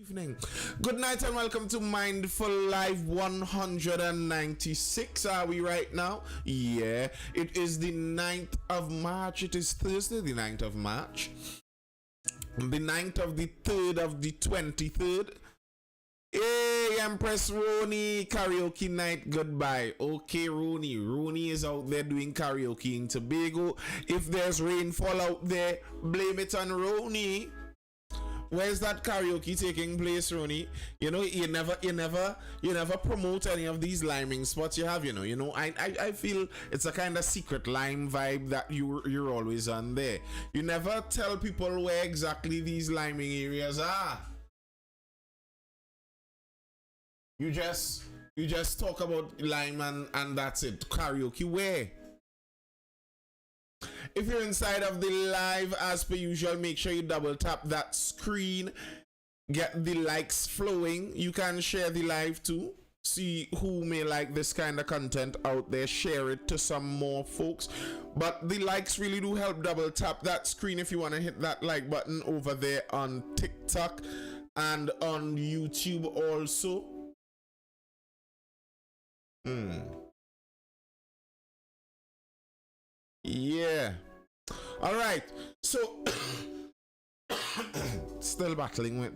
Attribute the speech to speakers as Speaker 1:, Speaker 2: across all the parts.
Speaker 1: Evening. Good night and welcome to Mindful Live 196. Are we right now? Yeah, it is the 9th of March. It is Thursday, the 9th of March. The 9th of the 3rd of the 23rd. Hey, Empress Roni, karaoke night, goodbye. Okay, Roni. Roni is out there doing karaoke in Tobago. If there's rainfall out there, blame it on Roni. Where's that karaoke taking place, Roni? You know, you never promote any of these liming spots you have. I feel it's a kind of secret lime vibe that you're always on there. You never tell people where exactly these liming areas are. You just talk about lime and that's it. Karaoke where? If you're inside of the live, as per usual, make sure you double tap that screen. Get the likes flowing. You can share the live too. See who may like this kind of content out there. Share it to some more folks. But the likes really do help. Double tap that screen if you want to hit that like button over there on TikTok and on YouTube also. Yeah. All right. So, still battling with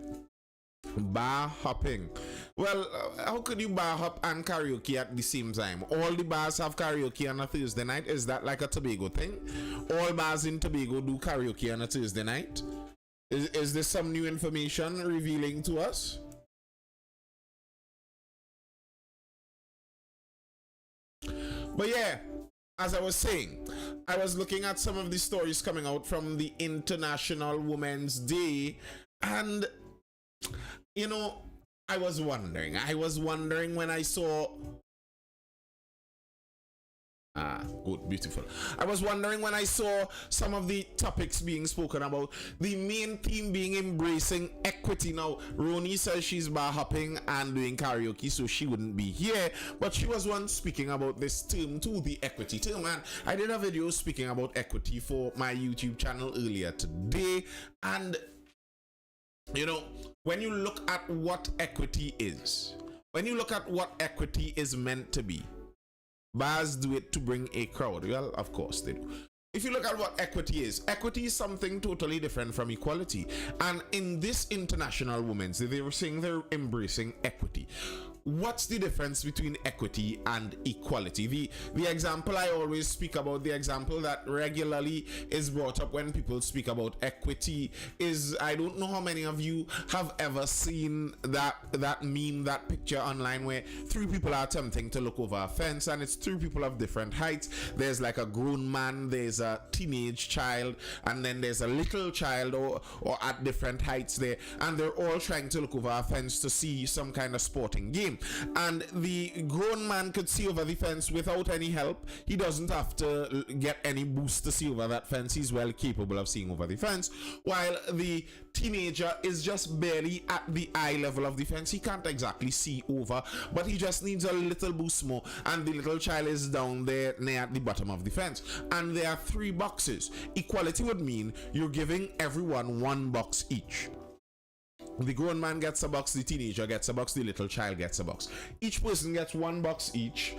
Speaker 1: bar hopping. Well, how could you bar hop and karaoke at the same time? All the bars have karaoke on a Thursday night. Is that like a Tobago thing? All bars in Tobago do karaoke on a Thursday night. Is this some new information revealing to us? But yeah, as I was saying, I was looking at some of the stories coming out from the International Women's Day, and I was wondering when I saw good, beautiful. I was wondering when I saw some of the topics being spoken about, the main theme being embracing equity. Now, Roni says she's bar hopping and doing karaoke, so she wouldn't be here, but she was once speaking about this term too, the equity term, and I did a video speaking about equity for my YouTube channel earlier today. And when you look at what equity is, meant to be, bars do it to bring a crowd. Well, of course they do. If you look at what equity is something totally different from equality. And in this International Women's Day, they were saying they're embracing equity. What's the difference between equity and equality? The example I always speak about, the example that regularly is brought up when people speak about equity is, I don't know how many of you have ever seen that meme, that picture online where three people are attempting to look over a fence, and it's three people of different heights. There's like a grown man, there's a teenage child, and then there's a little child or at different heights there, and they're all trying to look over a fence to see some kind of sporting game. And the grown man could see over the fence without any help. He doesn't have to get any boost to see over that fence. He's well capable of seeing over the fence, while the teenager is just barely at the eye level of the fence. He can't exactly see over, but he just needs a little boost more, and the little child is down there near the bottom of the fence. And there are 3 boxes. Equality would mean you're giving everyone 1 box each. The grown man gets a box, the teenager gets a box, the little child gets a box. Each person gets 1 box each.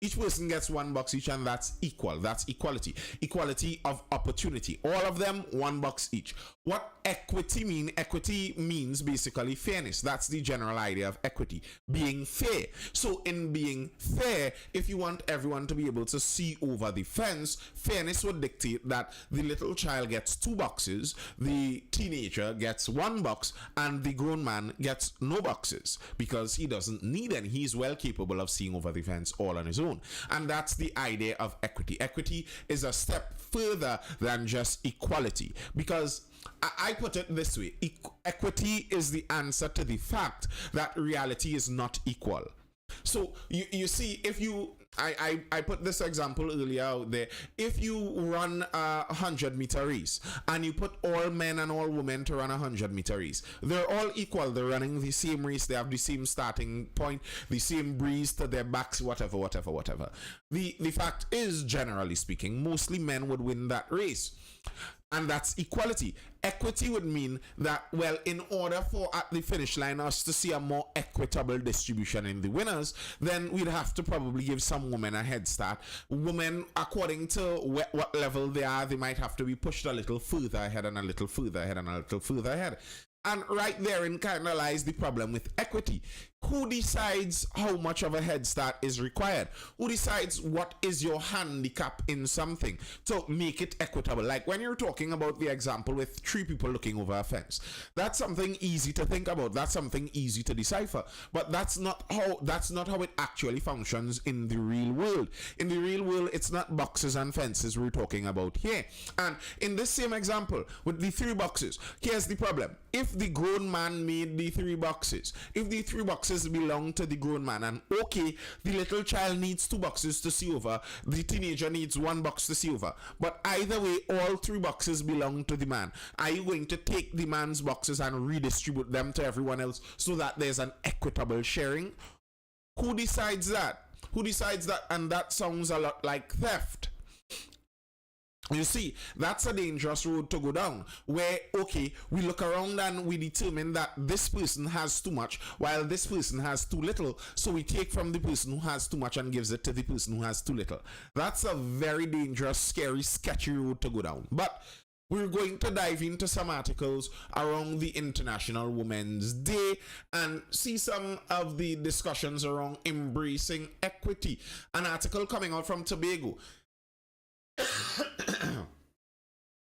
Speaker 1: Each person gets 1 box each, and that's equal. That's equality. Equality of opportunity. All of them, 1 box each. What equity mean? Equity means basically fairness. That's the general idea of equity. Being fair. So in being fair, if you want everyone to be able to see over the fence, fairness would dictate that the little child gets 2 boxes, the teenager gets 1 box, and the grown man gets no boxes because he doesn't need any. He's well capable of seeing over the fence all on his own. And that's the idea of equity. Equity is a step further than just equality, because I put it this way: equity is the answer to the fact that reality is not equal. So you see, if you I put this example earlier out there. If you run a 100-meter race and you put all men and all women to run a 100-meter race, they're all equal. They're running the same race. They have the same starting point, the same breeze to their backs, whatever. The fact is, generally speaking, mostly men would win that race. And that's equality. Equity would mean that, well, in order for at the finish line us to see a more equitable distribution in the winners, then we'd have to probably give some women a head start. Women, according to what level they are, they might have to be pushed a little further ahead and a little further ahead and a little further ahead. And right therein kind of lies the problem with equity. Who decides how much of a head start is required? Who decides what is your handicap in something to make it equitable? Like when you're talking about the example with 3 people looking over a fence, that's something easy to think about. That's something easy to decipher. But that's not how it actually functions in the real world. In the real world, it's not boxes and fences we're talking about here. And in this same example with the 3 boxes, here's the problem. If the grown man made the 3 boxes, if the 3 boxes belong to the grown man, and okay, the little child needs 2 boxes to see over, the teenager needs 1 box to see over, but either way, all 3 boxes belong to the man. Are you going to take the man's boxes and redistribute them to everyone else so that there's an equitable sharing? Who decides that? Who decides that? And that sounds a lot like theft. You see, that's a dangerous road to go down, where, okay, we look around and we determine that this person has too much while this person has too little, so we take from the person who has too much and gives it to the person who has too little. That's a very dangerous, scary, sketchy road to go down. But we're going to dive into some articles around the International Women's Day and see some of the discussions around embracing equity. An article coming out from Tobago.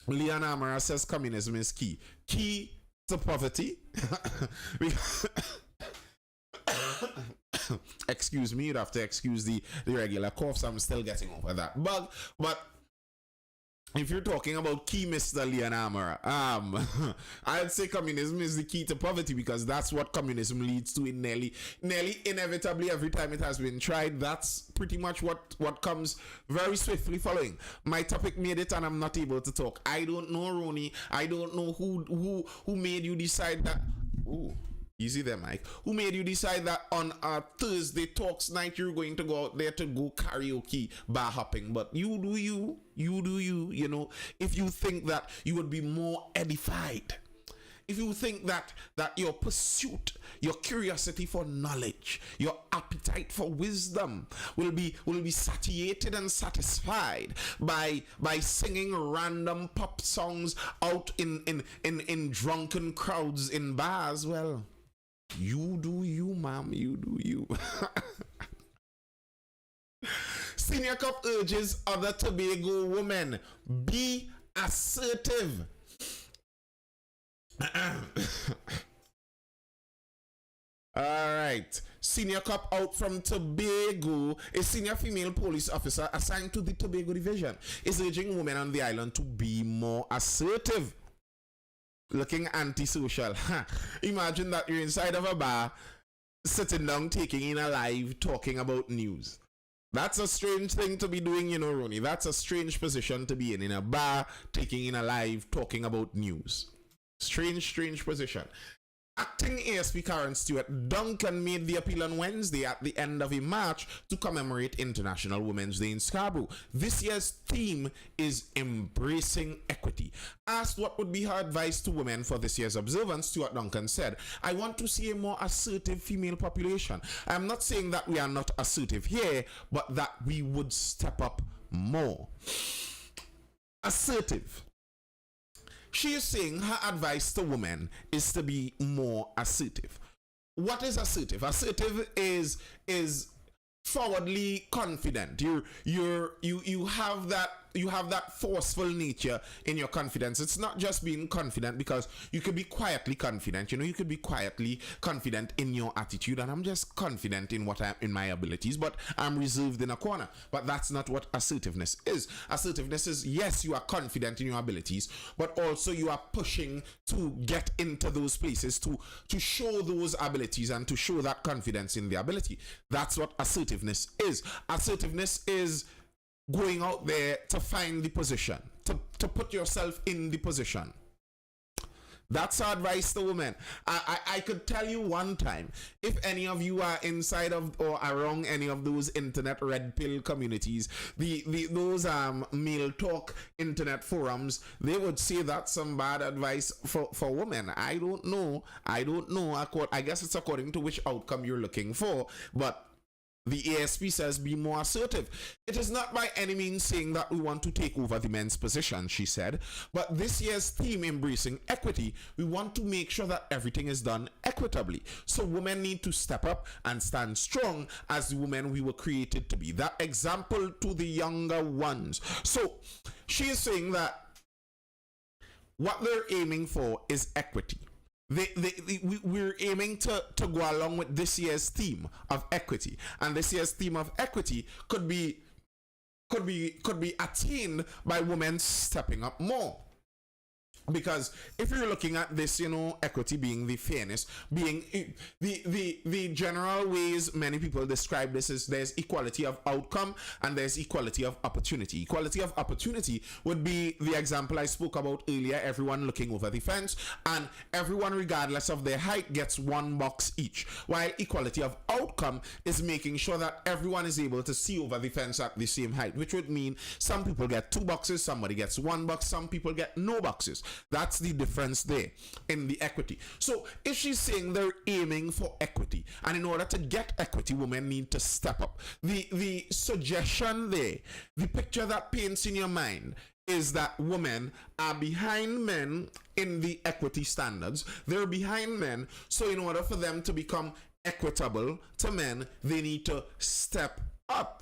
Speaker 1: Leon Amara says communism is key to poverty. Excuse me, you'd have to excuse the regular coughs. I'm still getting over that bug. But if you're talking about key, Mr. Leon Amara, I'd say communism is the key to poverty, because that's what communism leads to in nearly inevitably every time it has been tried. That's pretty much what comes very swiftly following. My topic made it and I'm not able to talk. I don't know, Ronnie. I don't know who made you decide that. Ooh. Easy there, Mike. Who made you decide that on a Thursday talks night you're going to go out there to go karaoke, bar hopping? But you do you, you know. If you think that you would be more edified, if you think that your pursuit, your curiosity for knowledge, your appetite for wisdom will be satiated and satisfied by singing random pop songs out in drunken crowds in bars, well, you do you, ma'am, you do you. Senior Cup urges other Tobago women, be assertive. Alright, Senior Cop out from Tobago, a senior female police officer assigned to the Tobago division, is urging women on the island to be more assertive. Looking antisocial. Imagine that you're inside of a bar, sitting down, taking in a live, talking about news. That's a strange thing to be doing, you know, Ronnie. That's a strange position to be in a bar, taking in a live, talking about news. Strange position. Acting ASP Karen Stewart Duncan made the appeal on Wednesday at the end of a march to commemorate International Women's Day in Scarborough. This year's theme is embracing equity. Asked what would be her advice to women for this year's observance, Stewart Duncan said, "I want to see a more assertive female population. I'm not saying that we are not assertive here, but that we would step up more." Assertive. She is saying her advice to women is to be more assertive. What is assertive? Assertive is forwardly confident. You have that forceful nature in your confidence. It's not just being confident, because you could be quietly confident. You know, you could be quietly confident in your attitude, and I'm just confident in my abilities, but I'm reserved in a corner. But that's not what assertiveness is. Assertiveness is, yes, you are confident in your abilities, but also you are pushing to get into those places, to show those abilities and to show that confidence in the ability. That's what assertiveness is. Assertiveness is going out there to find the position, to put yourself in the position. That's our advice to women. I could tell you one time, if any of you are inside of or around any of those internet red pill communities, those male talk internet forums, they would say that's some bad advice for women. I don't know. I guess it's according to which outcome you're looking for, but the ASP says be more assertive. It is not by any means saying that we want to take over the men's position, she said, but this year's theme, embracing equity, we want to make sure that everything is done equitably. So women need to step up and stand strong as the women we were created to be. That example to the younger ones. So she is saying that what they're aiming for is equity. We're aiming to go along with this year's theme of equity, and this year's theme of equity could be attained by women stepping up more. Because if you're looking at this, equity being the fairness, being the general ways many people describe this is there's equality of outcome and there's equality of opportunity. Equality of opportunity would be the example I spoke about earlier, everyone looking over the fence, and everyone regardless of their height gets one box each. While equality of outcome is making sure that everyone is able to see over the fence at the same height, which would mean some people get 2 boxes, somebody gets 1 box, some people get no boxes. That's the difference there in the equity. So if she's saying they're aiming for equity, and in order to get equity, women need to step up. The suggestion there, the picture that paints in your mind is that women are behind men in the equity standards. They're behind men. So in order for them to become equitable to men, they need to step up.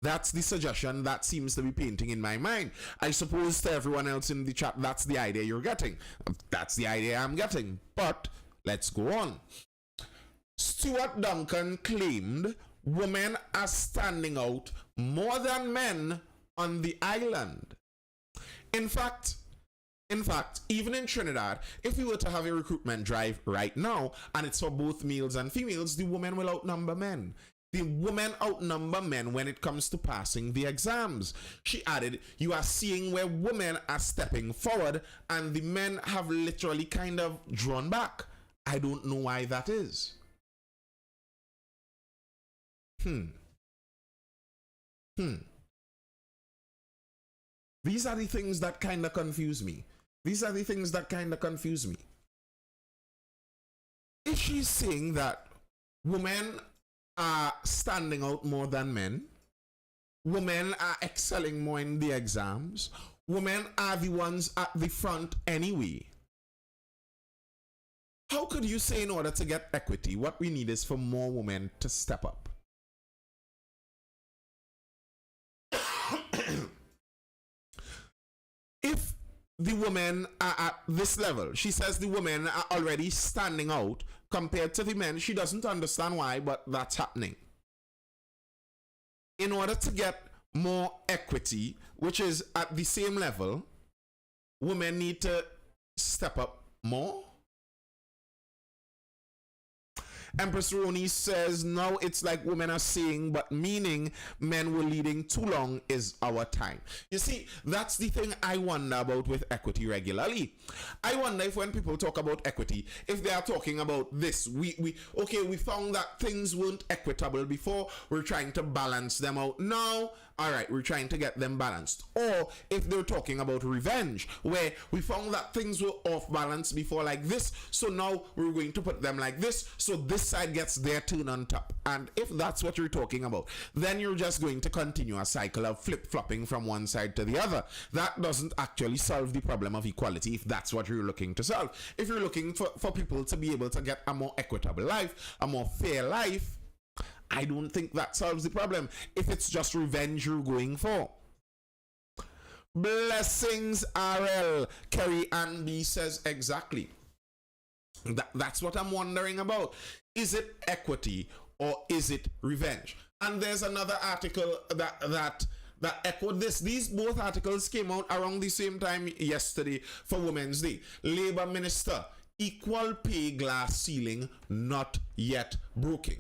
Speaker 1: That's the suggestion that seems to be painting in my mind. I suppose to everyone else in the chat, that's the idea you're getting. That's the idea I'm getting. But let's go on. Stuart Duncan claimed women are standing out more than men on the island. In fact, even in Trinidad, if we were to have a recruitment drive right now, and it's for both males and females, the women will outnumber men. The women outnumber men when it comes to passing the exams. She added, you are seeing where women are stepping forward and the men have literally kind of drawn back. I don't know why that is. These are the things that kind of confuse me. If she's saying that women are standing out more than men, women are excelling more in the exams, women are the ones at the front anyway, how could you say in order to get equity, what we need is for more women to step up? If the women are at this level, she says the women are already standing out compared to the men. She doesn't understand why, but that's happening. In order to get more equity, which is at the same level, women need to step up more. Empress Roni says, now it's like women are saying, but meaning men were leading too long is our time. You see, that's the thing I wonder about with equity regularly. I wonder if when people talk about equity, if they are talking about this, we found that things weren't equitable before, we're trying to balance them out now. All right, we're trying to get them balanced. Or if they're talking about revenge, where we found that things were off balance before like this, so now we're going to put them like this, so this side gets their turn on top. And if that's what you're talking about, then you're just going to continue a cycle of flip-flopping from one side to the other. That doesn't actually solve the problem of equality if that's what you're looking to solve. If you're looking for people to be able to get a more equitable life, a more fair life, I don't think that solves the problem if it's just revenge you're going for. Blessings RL. Kerry Ann B says exactly. That's what I'm wondering about. Is it equity or is it revenge? And there's another article that echoed this. These both articles came out around the same time yesterday for Women's Day. Labour Minister equal pay glass ceiling not yet broken.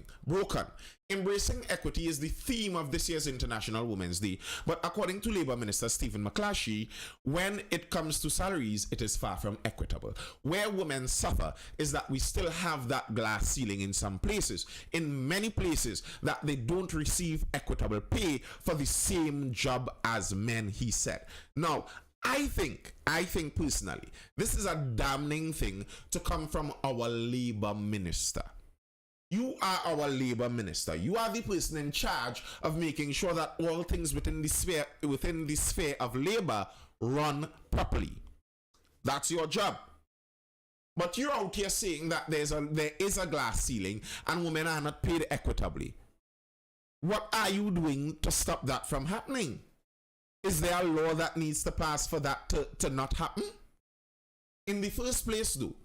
Speaker 1: Embracing equity is the theme of this year's International Women's Day, but according to Labour Minister Stephen McClatchy, when it comes to salaries, it is far from equitable. Where women suffer is that we still have that glass ceiling in some places, in many places, that they don't receive equitable pay for the same job as men, he said. Now, I think personally, this is a damning thing to come from our Labour Minister. You are our Labour Minister. You are the person in charge of making sure that all things within the sphere of Labour run properly. That's your job. But you're out here saying that there is a glass ceiling and women are not paid equitably. What are you doing to stop that from happening? Is there a law that needs to pass for that to not happen? In the first place, though,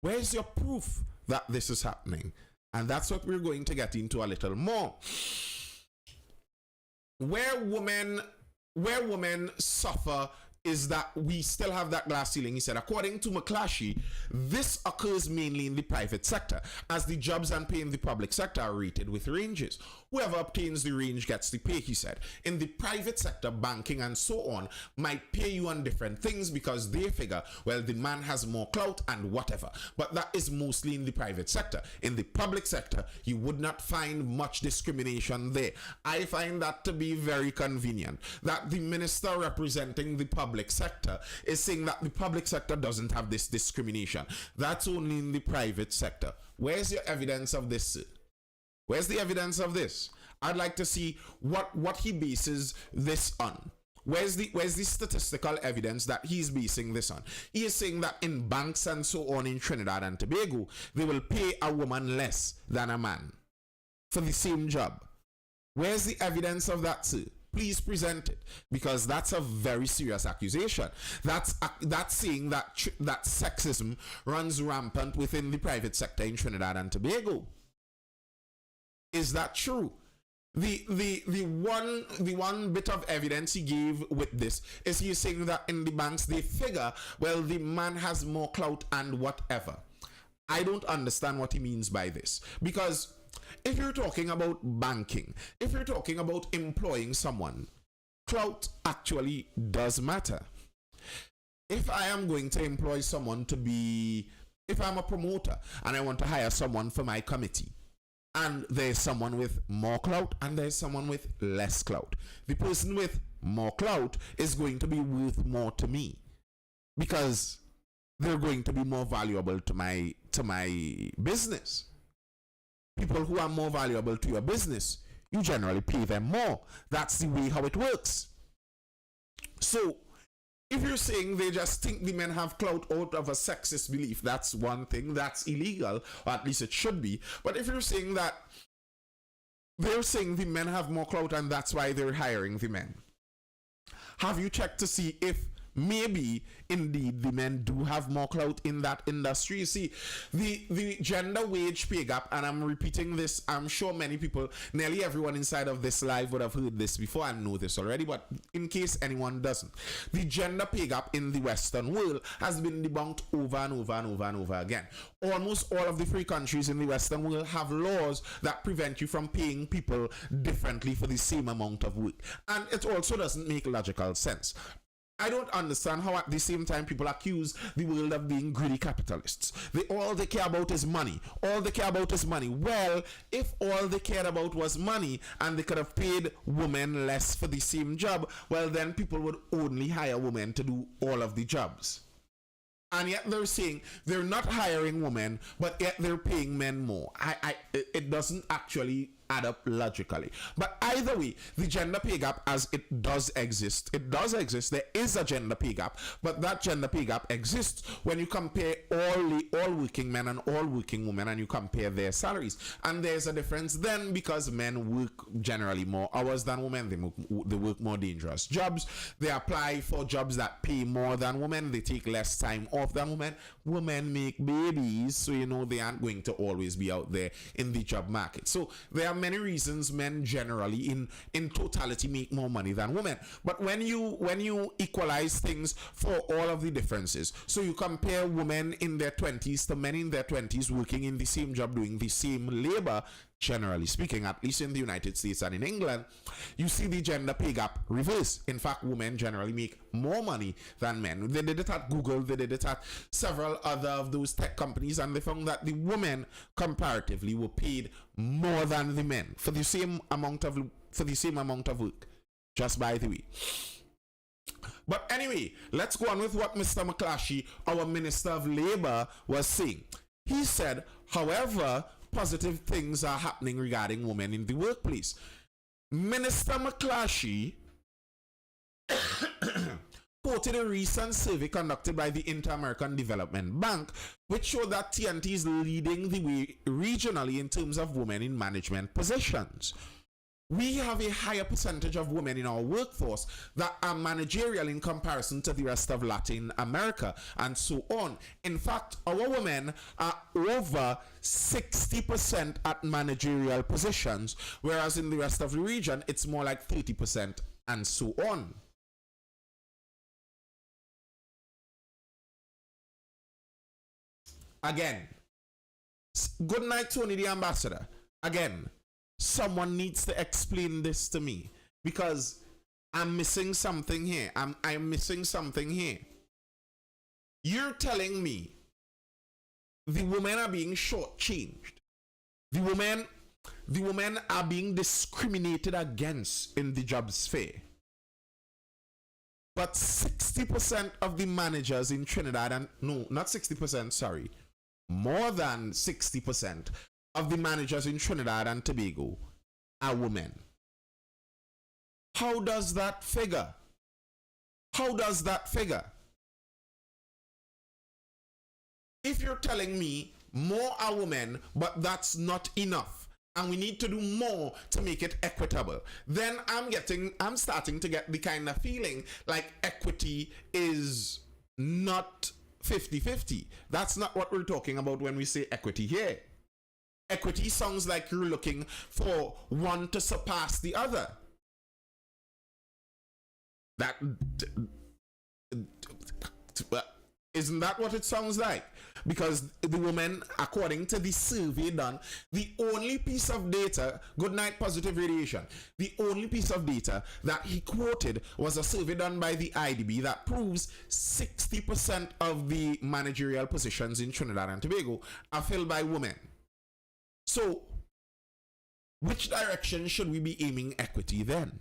Speaker 1: where's your proof that this is happening? And that's what we're going to get into a little more. Where women suffer is that we still have that glass ceiling. He said, according to McClatchy, this occurs mainly in the private sector, as the jobs and pay in the public sector are rated with ranges. Whoever obtains the range gets the pay, he said. In the private sector, banking and so on might pay you on different things because they figure, well, the man has more clout and whatever. But that is mostly in the private sector. In the public sector, you would not find much discrimination there. I find that to be very convenient, that the minister representing the public sector is saying that the public sector doesn't have this discrimination. That's only in the private sector. Where's your evidence of this? Where's the evidence of this? I'd like to see what he bases this on. Where's the statistical evidence that he's basing this on? He is saying that in banks and so on in Trinidad and Tobago, they will pay a woman less than a man for the same job. Where's the evidence of that, sir? Please present it, because that's a very serious accusation. That's saying that sexism runs rampant within the private sector in Trinidad and Tobago. Is that true? The one bit of evidence he gave with this is he's saying that in the banks they figure, well, the man has more clout and whatever. I don't understand what he means by this, because if you're talking about banking, if you're talking about employing someone, clout actually does matter. If I am going to employ someone if I'm a promoter and I want to hire someone for my committee, and there's someone with more clout and there's someone with less clout, the person with more clout is going to be worth more to me because they're going to be more valuable to my business. People who are more valuable to your business, you generally pay them more. That's the way how it works. So if you're saying they just think the men have clout out of a sexist belief, that's one thing. That's illegal, or at least it should be. But if you're saying that they're saying the men have more clout and that's why they're hiring the men, have you checked to see if maybe indeed the men do have more clout in that industry? You see, the gender wage pay gap, and I'm repeating this, I'm sure many people, nearly everyone inside of this live would have heard this before and know this already, but in case anyone doesn't, the gender pay gap in the Western world has been debunked over and over and over and over again. Almost all of the free countries in the Western world have laws that prevent you from paying people differently for the same amount of work, and it also doesn't make logical sense. I don't understand how at the same time people accuse the world of being greedy capitalists. All they care about is money. All they care about is money. Well, if all they cared about was money and they could have paid women less for the same job, well, then people would only hire women to do all of the jobs. And yet they're saying they're not hiring women, but yet they're paying men more. It doesn't actually add up logically. But either way, the gender pay gap, as it does exist, there is a gender pay gap, but that gender pay gap exists when you compare all working men and all working women and you compare their salaries. And there's a difference then, because men work generally more hours than women. They work more dangerous jobs. They apply for jobs that pay more than women. They take less time off than women. Women make babies, so they aren't going to always be out there in the job market. So there are many reasons men generally in totality make more money than women. But when you equalize things for all of the differences, so you compare women in their 20s to men in their 20s working in the same job doing the same labor, generally speaking, at least in the United States and in England, you see the gender pay gap reverse. In fact, women generally make more money than men. They did it at Google, they did it at several other of those tech companies, and they found that the women comparatively were paid more than the men for the same amount of work. Just by the way. But anyway, let's go on with what Mr. McClatchy, our Minister of Labour, was saying. He said, however, positive things are happening regarding women in the workplace. Minister McClatchy quoted a recent survey conducted by the Inter-American Development Bank, which showed that TNT is leading the way regionally in terms of women in management positions. We have a higher percentage of women in our workforce that are managerial in comparison to the rest of Latin America and so on. In fact, our women are over 60% at managerial positions, whereas in the rest of the region, it's more like 30% and so on. Again, good night, Tony the Ambassador. Again, someone needs to explain this to me because I'm missing something here. I'm missing something here. You're telling me the women are being shortchanged. The women are being discriminated against in the job sphere. But 60% of the managers in Trinidad, and no, not 60%, sorry, more than 60% of the managers in Trinidad and Tobago are women. How does that figure? How does that figure? If you're telling me more are women, but that's not enough, and we need to do more to make it equitable, then I'm starting to get the kind of feeling like equity is not 50-50. That's not what we're talking about when we say equity here. Equity sounds like you're looking for one to surpass the other. That isn't that what it sounds like? Because the women, according to the survey done, the only piece of data, good night positive radiation, the only piece of data that he quoted was a survey done by the IDB that proves 60% of the managerial positions in Trinidad and Tobago are filled by women. So, which direction should we be aiming equity then?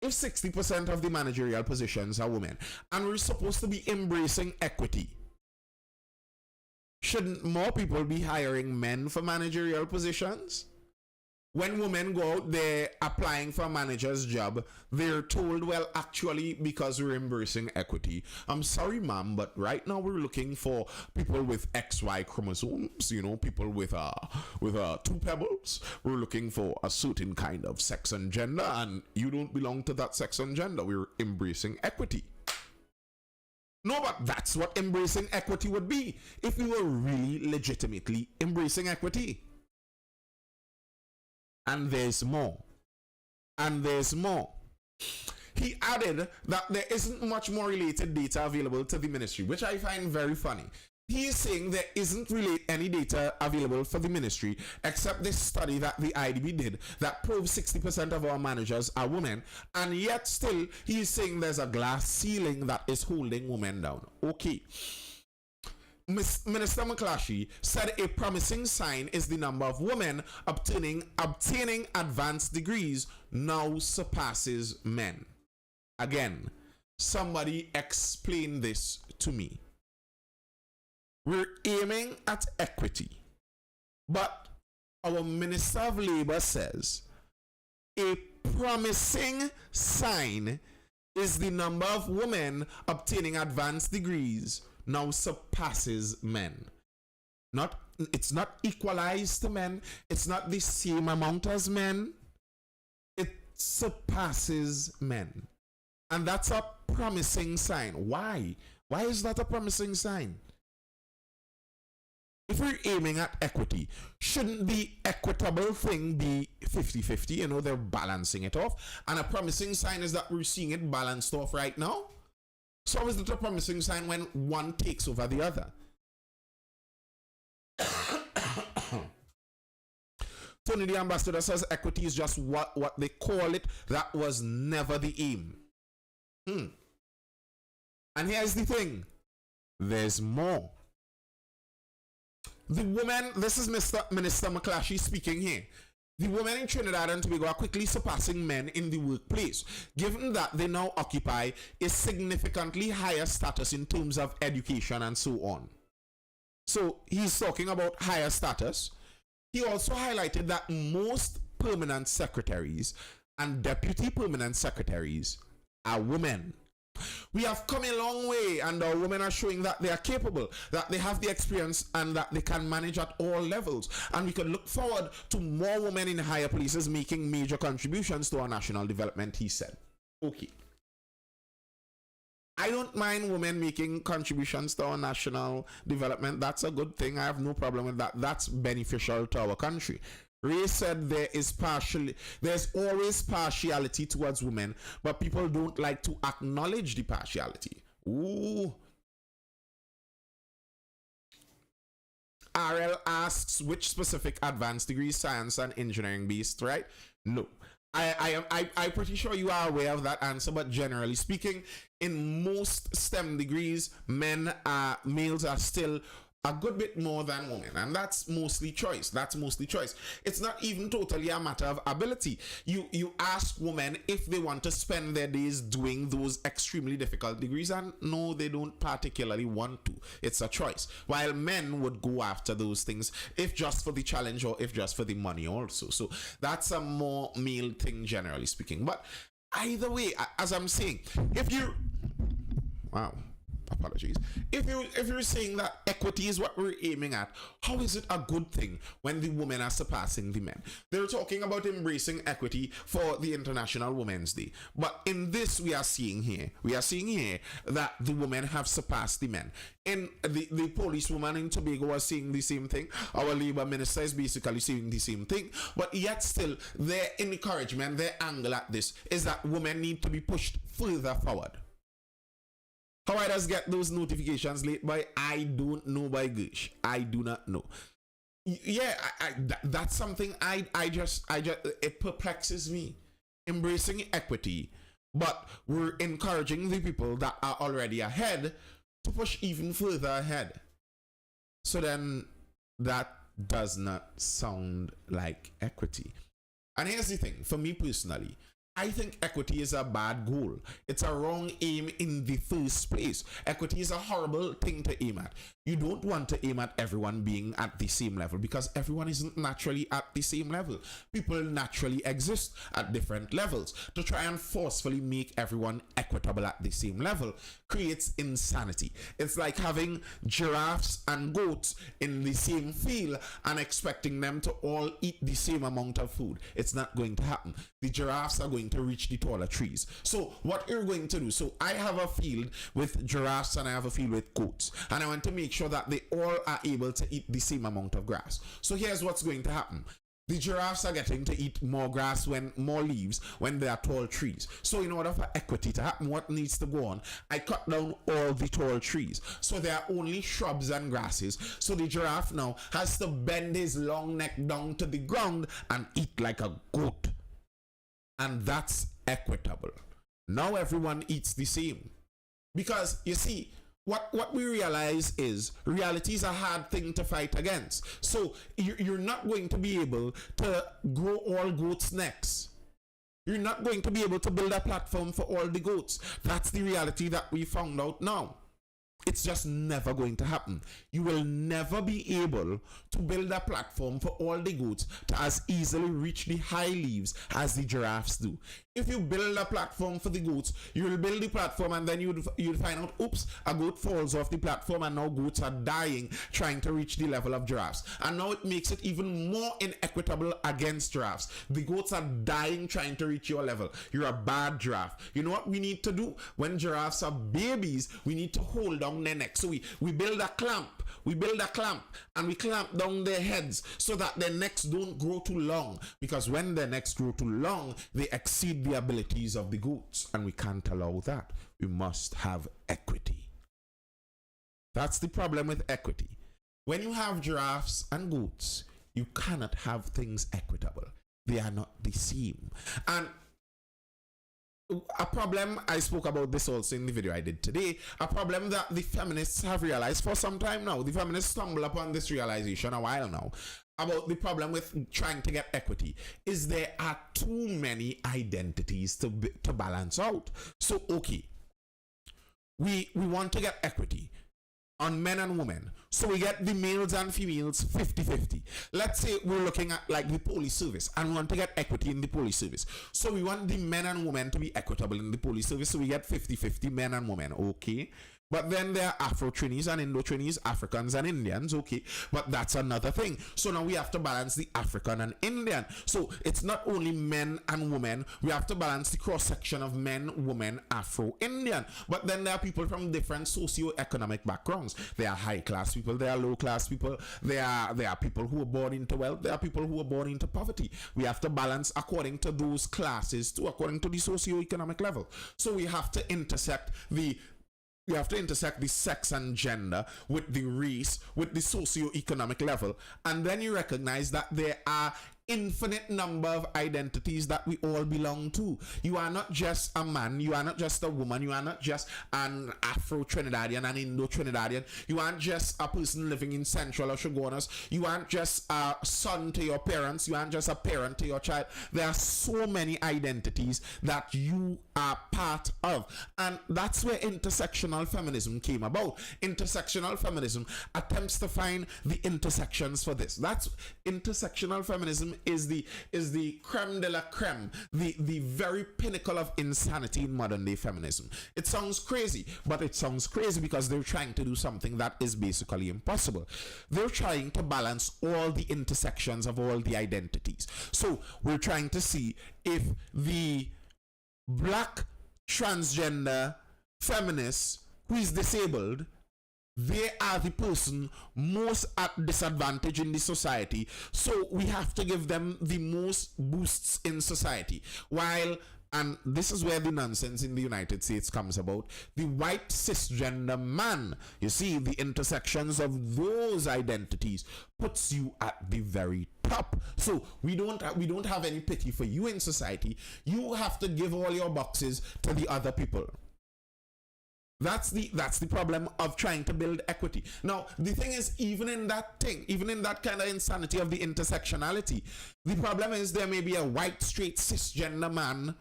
Speaker 1: If 60% of the managerial positions are women, and we're supposed to be embracing equity, shouldn't more people be hiring men for managerial positions? When women go out there applying for a manager's job, they're told, well, actually, because we're embracing equity, I'm sorry, ma'am, but right now we're looking for people with XY chromosomes, you know, people with two pebbles. We're looking for a certain kind of sex and gender, and you don't belong to that sex and gender. We're embracing equity. No, but that's what embracing equity would be if we were really legitimately embracing equity. And there's more. And there's more. He added that there isn't much more related data available to the ministry, which I find very funny. He is saying there isn't really any data available for the ministry except this study that the IDB did that proves 60% of our managers are women, and yet still he is saying there's a glass ceiling that is holding women down. Okay. Minister McClatchy said a promising sign is the number of women obtaining advanced degrees now surpasses men. Again, somebody explain this to me. We're aiming at equity, but our Minister of Labour says a promising sign is the number of women obtaining advanced degrees now surpasses men. It's not equalized to men. It's not the same amount as men. It surpasses men. And that's a promising sign. Why? Why is that a promising sign? if we're aiming at equity, shouldn't the equitable thing be 50-50? You know, they're balancing it off. And a promising sign is that we're seeing it balanced off right now. So is it a promising sign when one takes over the other? Tony the Ambassador says equity is just what they call it. That was never the aim. And here's the thing. There's more. The women, this is Minister McClatchy speaking here. The women in Trinidad and Tobago are quickly surpassing men in the workplace, given that they now occupy a significantly higher status in terms of education and so on. So he's talking about higher status. He also highlighted that most permanent secretaries and deputy permanent secretaries are women. We have come a long way, and our women are showing that they are capable, that they have the experience, and that they can manage at all levels. And we can look forward to more women in higher places making major contributions to our national development, he said. Okay. I don't mind women making contributions to our national development. That's a good thing. I have no problem with that. That's beneficial to our country. Ray said there's always partiality towards women, but people don't like to acknowledge the partiality. Ooh. RL asks which specific advanced degree, science and engineering based, right? No. I'm pretty sure you are aware of that answer, but generally speaking, in most STEM degrees, males are still a good bit more than women, and that's mostly choice. It's not even totally a matter of ability. You ask women if they want to spend their days doing those extremely difficult degrees, and no, they don't particularly want to. It's a choice. While men would go after those things if just for the challenge or if just for the money also. So that's a more male thing, generally speaking. But either way, as I'm saying, apologies. If you're saying that equity is what we're aiming at, how is it a good thing when the women are surpassing the men? They're talking about embracing equity for the International Women's Day. But in this we are seeing here that the women have surpassed the men. And the policewoman in Tobago was saying the same thing. Our Labour Minister is basically saying the same thing. But yet still, their encouragement, their angle at this is that women need to be pushed further forward. How I just get those notifications late by? I don't know, by gosh. I do not know. Yeah, that's something it perplexes me. Embracing equity, but we're encouraging the people that are already ahead to push even further ahead. So then that does not sound like equity. And here's the thing, for me personally, I think equity is a bad goal. It's a wrong aim in the first place. Equity is a horrible thing to aim at. You don't want to aim at everyone being at the same level, because everyone isn't naturally at the same level. People naturally exist at different levels. To try and forcefully make everyone equitable at the same level creates insanity. It's like having giraffes and goats in the same field and expecting them to all eat the same amount of food. It's not going to happen. The giraffes are going to reach the taller trees. So what you're going to do, so I have a field with giraffes and I have a field with goats, and I want to make sure that they all are able to eat the same amount of grass. So here's what's going to happen. The giraffes are getting to eat more grass, more leaves when there are tall trees. So in order for equity to happen, what needs to go on? I cut down all the tall trees. So there are only shrubs and grasses. So the giraffe now has to bend his long neck down to the ground and eat like a goat. And that's equitable. Now everyone eats the same. Because you see, what we realize is reality is a hard thing to fight against. So you're not going to be able to grow all goats' necks. You're not going to be able to build a platform for all the goats. That's the reality that we found out now. It's just never going to happen. You will never be able to build a platform for all the goats to as easily reach the high leaves as the giraffes do. If you build a platform for the goats, you will build the platform and then you'll find out, oops, a goat falls off the platform and now goats are dying trying to reach the level of giraffes. And now it makes it even more inequitable against giraffes. The goats are dying trying to reach your level. You're a bad giraffe. You know what we need to do? When giraffes are babies, we need to hold down their neck. So we build a clamp We build a clamp and we clamp down their heads so that their necks don't grow too long, because when their necks grow too long, they exceed the abilities of the goats, and we can't allow that. We must have equity. That's the problem with equity. When you have giraffes and goats, you cannot have things equitable. They are not the same. And a problem, I spoke about this also in the video I did today, a problem that the feminists have realized for some time now. The feminists stumbled upon this realization a while now about the problem with trying to get equity is there are too many identities to balance out. So, okay, we want to get equity on men and women. So we get the males and females 50-50. Let's say we're looking at like the police service and we want to get equity in the police service. So we want the men and women to be equitable in the police service. So we get 50-50 men and women. Okay. But then there are Afro-Trinis and Indo-Trinis, Africans and Indians, okay, but that's another thing. So now we have to balance the African and Indian. So it's not only men and women, we have to balance the cross-section of men, women, Afro-Indian. But then there are people from different socio-economic backgrounds. There are high-class people, there are low-class people, there are people who are born into wealth, there are people who are born into poverty. We have to balance according to those classes too, according to the socio-economic level. So we have to intersect the sex and gender with the race, with the socio-economic level. And then you recognize that there are infinite number of identities that we all belong to. You are not just a man, you are not just a woman, you are not just an Afro-Trinidadian, an Indo-Trinidadian, you aren't just a person living in Central or Shogunas, you aren't just a son to your parents, you aren't just a parent to your child. There are so many identities that you are part of. And that's where intersectional feminism came about. Intersectional feminism attempts to find the intersections for this. That's intersectional feminism is the creme de la creme, the very pinnacle of insanity in modern day feminism. It sounds crazy, but it sounds crazy because they're trying to do something that is basically impossible. They're trying to balance all the intersections of all the identities. So we're trying to see if the black transgender feminist who is disabled, they are the person most at disadvantage in the society. So we have to give them the most boosts in society. While, and this is where the nonsense in the United States comes about, the white cisgender man, you see, the intersections of those identities puts you at the very top. So we don't have any pity for you in society. You have to give all your boxes to the other people. That's the problem of trying to build equity. Now, the thing is, even in that kind of insanity of the intersectionality, the problem is there may be a white, straight, cisgender man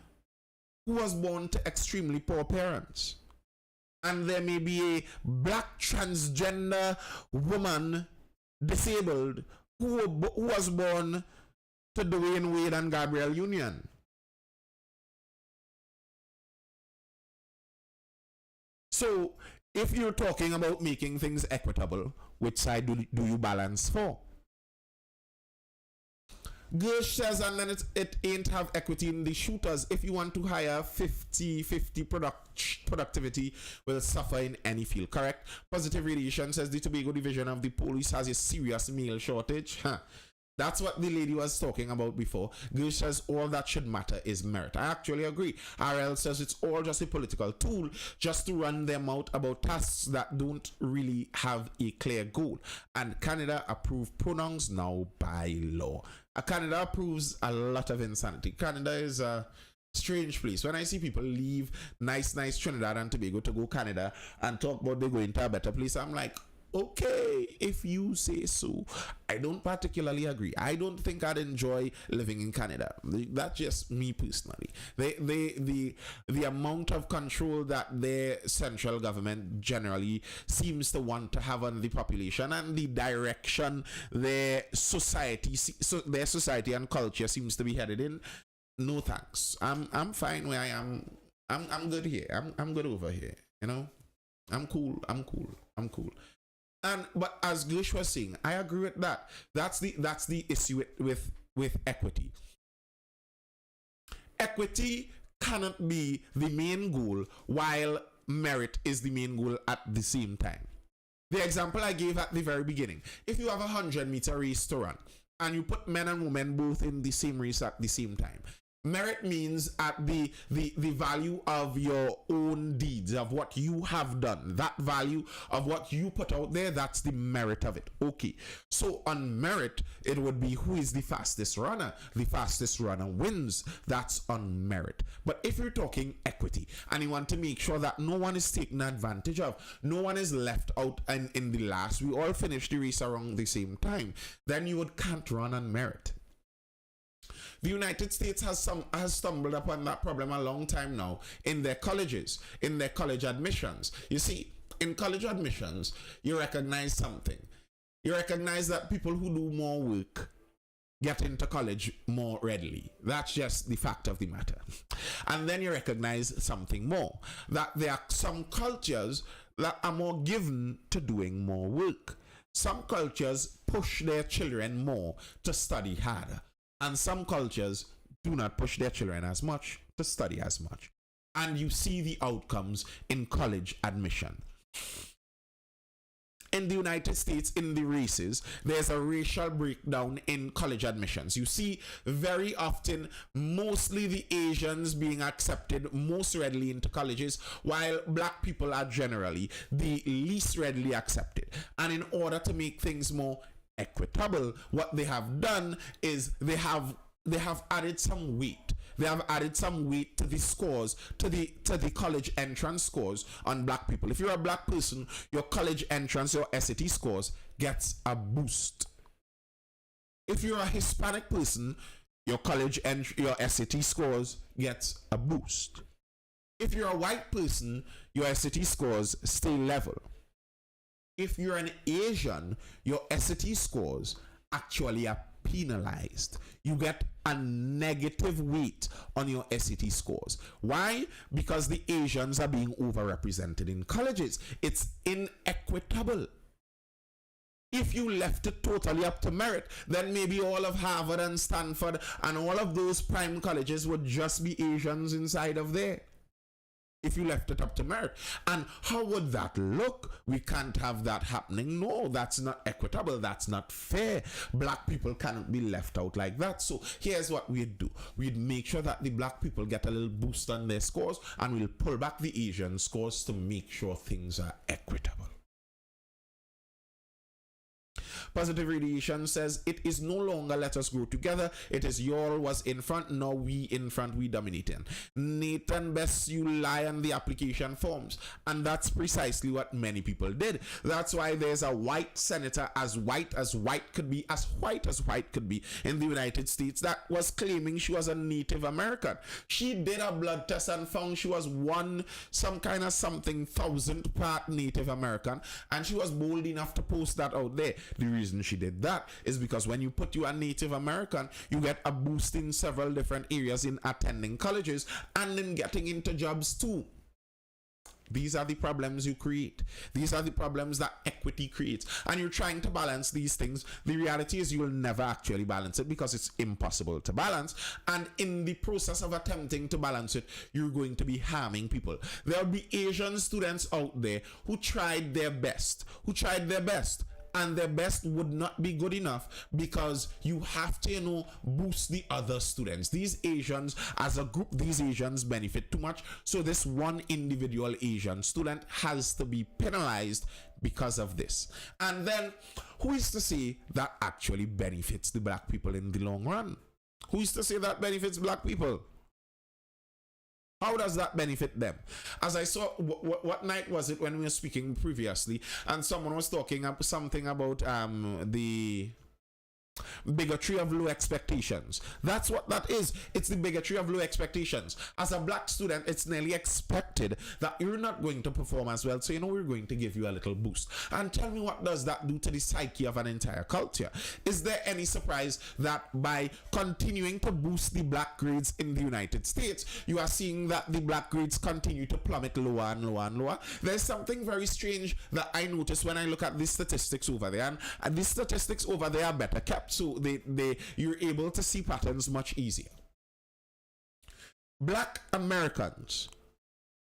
Speaker 1: who was born to extremely poor parents. And there may be a black transgender woman, disabled, who was born to Dwayne Wade and Gabrielle Union. So, if you're talking about making things equitable, which side do you balance for? Gersh says, and then it ain't have equity in the shooters. If you want to hire 50-50 productivity will suffer in any field. Correct? Positive Radiation says the Tobago division of the police has a serious male shortage. That's what the lady was talking about before. Gersh says all that should matter is merit. I actually agree. RL says it's all just a political tool just to run them out about tasks that don't really have a clear goal. And Canada approved pronouns now by law. Canada approves a lot of insanity. Canada is a strange place. When I see people leave nice Trinidad and Tobago to go Canada and talk about they're going to a better place, I'm like, okay, if you say so. I don't particularly agree. I don't think I'd enjoy living in Canada. That's just me personally. The amount of control that their central government generally seems to want to have on the population and the direction their society and culture seems to be headed in, no thanks. I'm fine where I am. I'm good here. I'm good over here. You know, I'm cool. But as Gersh was saying, I agree with that. That's the issue with equity. Equity cannot be the main goal while merit is the main goal at the same time. The example I gave at the very beginning, if you have a 100-meter race to run and you put men and women both in the same race at the same time, merit means at the value of your own deeds, of what you have done, that value of what you put out there, that's the merit of it. Okay, so on merit, it would be who is the fastest runner. The fastest runner wins. That's on merit. But if you're talking equity and you want to make sure that no one is taken advantage of, no one is left out and in the last, we all finish the race around the same time, then you can't run on merit. The United States has stumbled upon that problem a long time now in their colleges, in their college admissions. You see, in college admissions, you recognize something. You recognize that people who do more work get into college more readily. That's just the fact of the matter. And then you recognize something more, that there are some cultures that are more given to doing more work. Some cultures push their children more to study harder. And some cultures do not push their children as much to study as much. And you see the outcomes in college admission. In the United States, in the races, there's a racial breakdown in college admissions. You see very often mostly the Asians being accepted most readily into colleges, while black people are generally the least readily accepted. And in order to make things more equitable, what they have done is they have added some weight. They have added some weight to the scores, to the college entrance scores on black people. If you're a black person, your college entrance, your SAT scores gets a boost. If you're a Hispanic person, your your SAT scores gets a boost. If you're a white person, your SAT scores stay level. If you're an Asian, your SAT scores actually are penalized. You get a negative weight on your SAT scores. Why? Because the Asians are being overrepresented in colleges. It's inequitable. If you left it totally up to merit, then maybe all of Harvard and Stanford and all of those prime colleges would just be Asians inside of there. If you left it up to merit. And how would that look? We can't have that happening. No, that's not equitable. That's not fair. Black people cannot be left out like that. So here's what we'd do. We'd make sure that the black people get a little boost on their scores, and we'll pull back the Asian scores to make sure things are equitable. Positive radiation says it is no longer let us grow together. It is y'all was in front, now we in front, we dominating. Nathan Best, you lie on the application forms. And that's precisely what many people did. That's why there's a white senator, as white could be, as white as white could be, in the United States that was claiming she was a Native American. She did a blood test and found she was some kind of something 1,000th part Native American, and she was bold enough to post that out there. The reason she did that is because when you put you a Native American, you get a boost in several different areas in attending colleges and in getting into jobs too. These are the problems you create. These are the problems that equity creates. And you're trying to balance these things. The reality is you will never actually balance it because it's impossible to balance. And in the process of attempting to balance it, you're going to be harming people. There will be Asian students out there who tried their best, and their best would not be good enough because you have to, boost the other students. These Asians, as a group, these Asians benefit too much. So this one individual Asian student has to be penalized because of this. And then, who is to say that actually benefits the black people in the long run? Who is to say that benefits black people? How does that benefit them? As I saw, what night was it when we were speaking previously, and someone was talking something about the bigotry of low expectations. That's what that is. It's the bigotry of low expectations. As a black student, it's nearly expected that you're not going to perform as well, so we're going to give you a little boost. And tell me, what does that do to the psyche of an entire culture? Is there any surprise that by continuing to boost the black grades in the United States, you are seeing that the black grades continue to plummet lower and lower and lower? There's something very strange that I notice when I look at the statistics over there, and the statistics over there are better kept. So you're able to see patterns much easier. Black Americans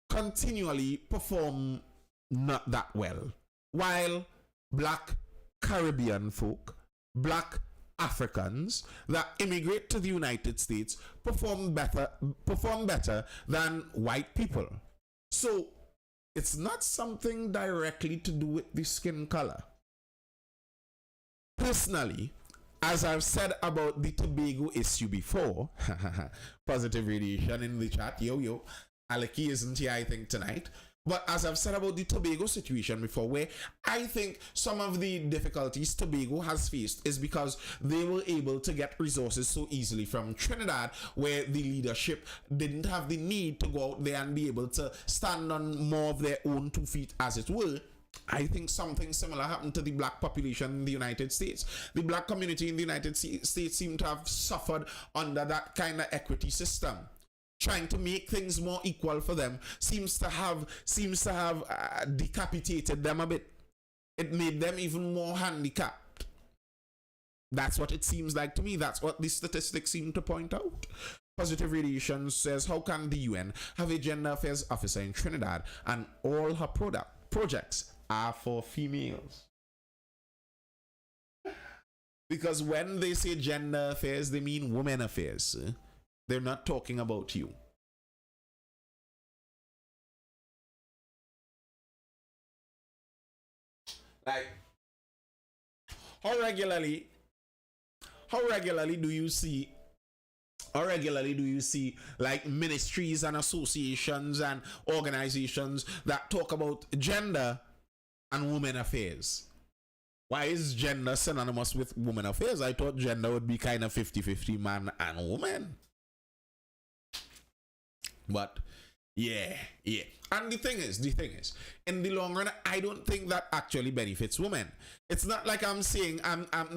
Speaker 1: continually perform not that well while black Caribbean folk, black Africans that immigrate to the United States perform better than white people. So it's not something directly to do with the skin color. Personally, as I've said about the Tobago issue before, positive radiation in the chat, yo, Aleki isn't here, I think, tonight. But as I've said about the Tobago situation before, where I think some of the difficulties Tobago has faced is because they were able to get resources so easily from Trinidad, where the leadership didn't have the need to go out there and be able to stand on more of their own 2 feet, as it were. I think something similar happened to the black population in the United States. The black community in the United States seem to have suffered under that kind of equity system. Trying to make things more equal for them seems to have decapitated them a bit. It made them even more handicapped. That's what it seems like to me. That's what the statistics seem to point out. Positive Radiation says, how can the UN have a gender affairs officer in Trinidad and all her projects are for females? Because when they say gender affairs, they mean women affairs. They're not talking about you. Like, how regularly do you see like ministries and associations and organizations that talk about gender and women affairs? Why is gender synonymous with women affairs? I thought gender would be kind of 50-50 man and woman. But yeah. And the thing is, in the long run, I don't think that actually benefits women. It's not like I'm saying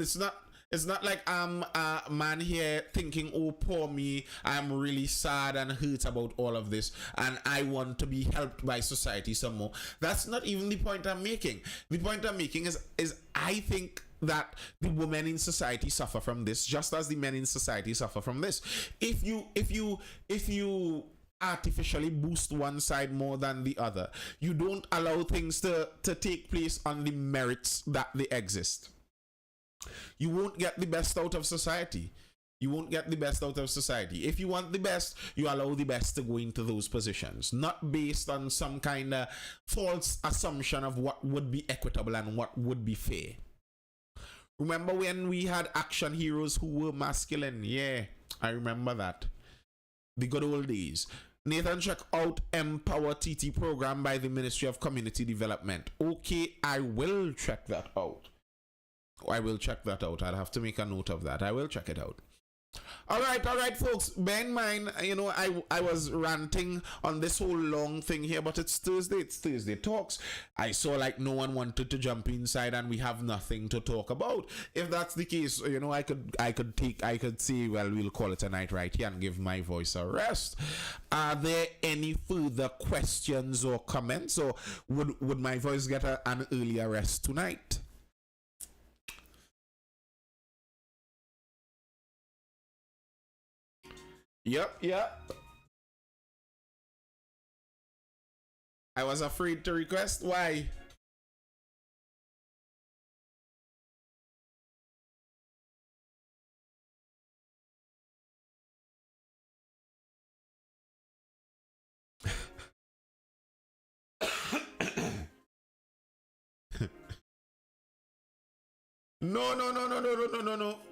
Speaker 1: it's not like I'm a man here thinking, oh, poor me, I'm really sad and hurt about all of this, and I want to be helped by society some more. That's not even the point I'm making. The point I'm making is I think that the women in society suffer from this just as the men in society suffer from this. If you artificially boost one side more than the other, you don't allow things to take place on the merits that they exist, you won't get the best out of society. If you want the best, you allow the best to go into those positions, not based on some kind of false assumption of what would be equitable and what would be fair. Remember when we had action heroes who were masculine? Yeah, I remember that. The good old days. Nathan, check out Empower TT program by the Ministry of Community Development. Okay, I will check that out. I'll have to make a note of that. I will check it out. All right, folks. Bear in mind, I was ranting on this whole long thing here, but it's Thursday. It's Thursday Talks. I saw like no one wanted to jump inside, and we have nothing to talk about. If that's the case, I could say, well, we'll call it a night right here and give my voice a rest. Are there any further questions or comments, or would my voice get an earlier rest tonight? Yep. I was afraid to request. Why? No.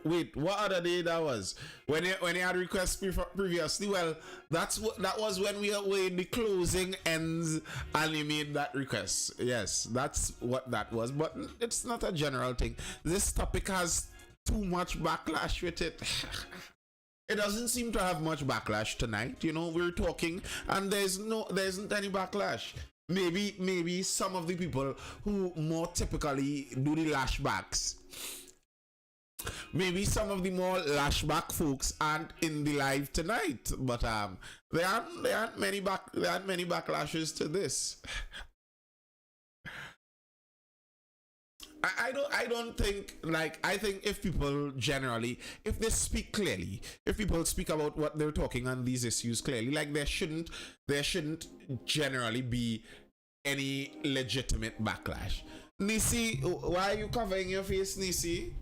Speaker 1: Wait, what other day that was? When you had requests previously? Well, that was when we were in the closing ends and you made that request. Yes, that's what that was. But it's not a general thing. This topic has too much backlash with it. It doesn't seem to have much backlash tonight. We're talking and there isn't any backlash. Maybe some of the people who more typically do the lashbacks. Maybe some of the more lashback folks aren't in the live tonight, but there aren't many backlashes to this. I don't think, I think if people generally, if they speak clearly, if people speak about what they're talking on these issues clearly, there shouldn't generally be any legitimate backlash. Nisi, why are you covering your face, Nisi?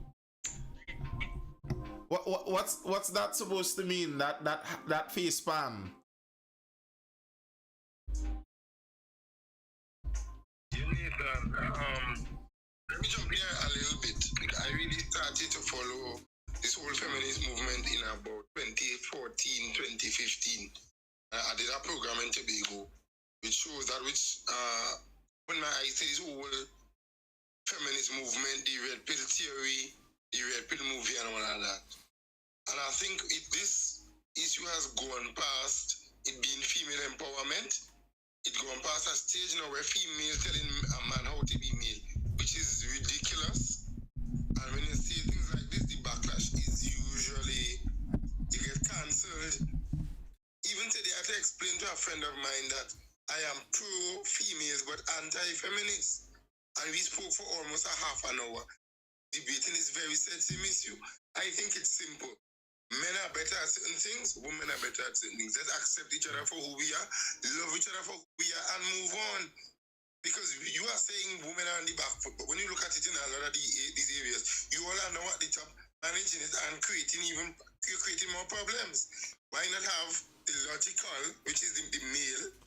Speaker 1: What's that supposed to mean? That face palm?
Speaker 2: You need let me jump here a little bit. I really started to follow this whole feminist movement in about 2014, 2015. I did a program in Tobago, which shows that when I see this whole feminist movement, the red pill theory, the red pill movie and all of that. And I think this issue has gone past it being female empowerment. It's gone past a stage now where female telling a man how to be male, which is ridiculous. And when you see things like this, the backlash is usually you get cancelled. Even today, I had to explain to a friend of mine that I am pro-females but anti-feminist. And we spoke for almost a half an hour. Debating is very sensitive issue. I think it's simple. Men are better at certain things, women are better at certain things. Let's accept each other for who we are, love each other for who we are, and move on. Because you are saying women are on the back foot, but when you look at it in a lot of these areas, you all are now at the top, managing it and creating more problems. Why not have the logical, which is the male,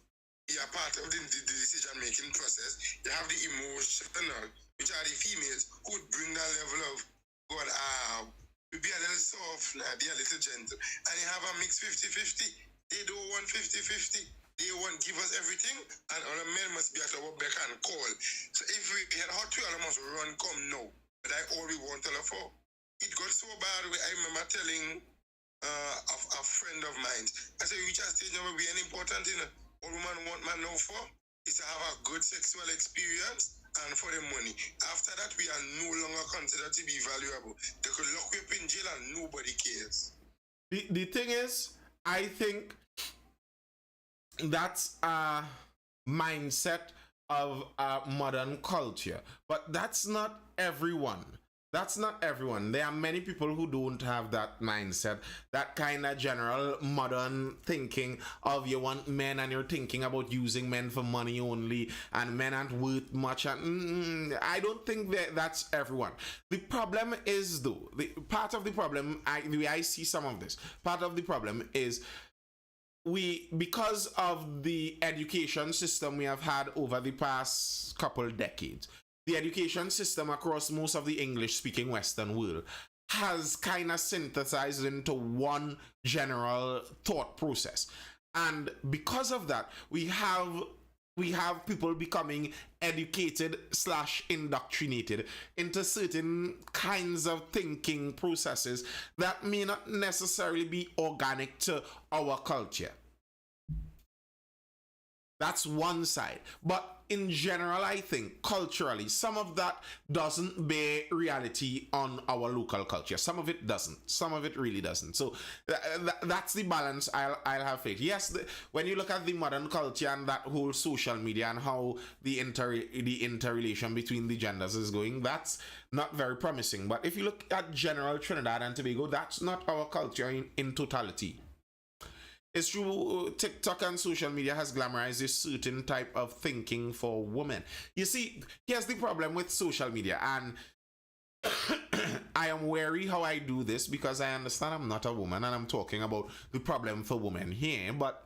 Speaker 2: be a part of the decision-making process? You have the emotional, which are the females, who would bring that level of, God, be a little soft, be a little gentle. And you have a mix 50-50. They don't want 50-50. They want give us everything, and our men must be at our beck and call. So if we had hot to all must run, come now. But I all we want to for. It got so bad. I remember telling a friend of mine, I said, we reach a stage now where we ain't important, you know. All woman want man now for is to have a good sexual experience and for the money. After that, we are no longer considered to be valuable. They could lock you up in jail and nobody cares.
Speaker 1: The thing is, I think that's a mindset of modern culture, but that's not everyone. That's not everyone. There are many people who don't have that mindset, that kind of general modern thinking of you want men and you're thinking about using men for money only and men aren't worth much. And I don't think that's everyone. The problem is, though, part of the problem, the way I see some of this, part of the problem is because of the education system we have had over the past couple decades, the education system across most of the English-speaking Western world has kind of synthesized into one general thought process. And because of that, we have people becoming educated / indoctrinated into certain kinds of thinking processes that may not necessarily be organic to our culture. That's one side. But in general, I think culturally, some of that doesn't bear reality on our local culture. Some of it doesn't. Some of it really doesn't. So that's the balance I'll have faith. Yes, when you look at the modern culture and that whole social media and how the interrelation between the genders is going, that's not very promising. But if you look at general Trinidad and Tobago, that's not our culture in totality. It's true, TikTok and social media has glamorized this certain type of thinking for women. You see, here's the problem with social media, and I am wary how I do this because I understand I'm not a woman and I'm talking about the problem for women here. But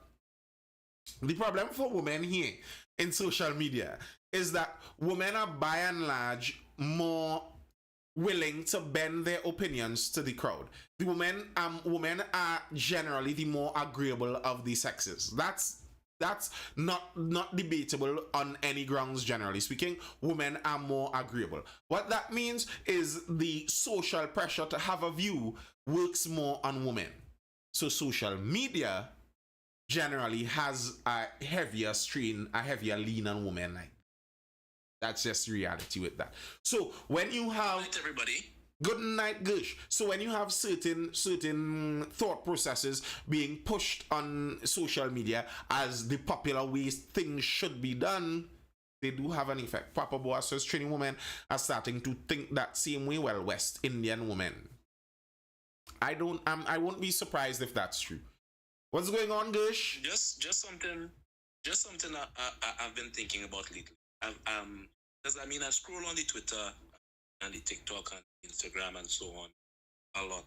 Speaker 1: the problem for women here in social media is that women are by and large more willing to bend their opinions to the crowd. The women are generally the more agreeable of the sexes. That's not debatable on any grounds, generally speaking. Women are more agreeable. What that means is the social pressure to have a view works more on women. So social media generally has a heavier strain, a heavier lean on women. That's just reality with that. So when you have...
Speaker 3: Good night, everybody.
Speaker 1: Good night, Gush. So when you have certain thought processes being pushed on social media as the popular ways things should be done, they do have an effect. Papa Boa says Trini women are starting to think that same way. Well, West Indian women. I won't be surprised if that's true. What's going on, Gush?
Speaker 3: Just something I've been thinking about lately. Because I mean, I scroll on the Twitter and the TikTok and Instagram and so on a lot.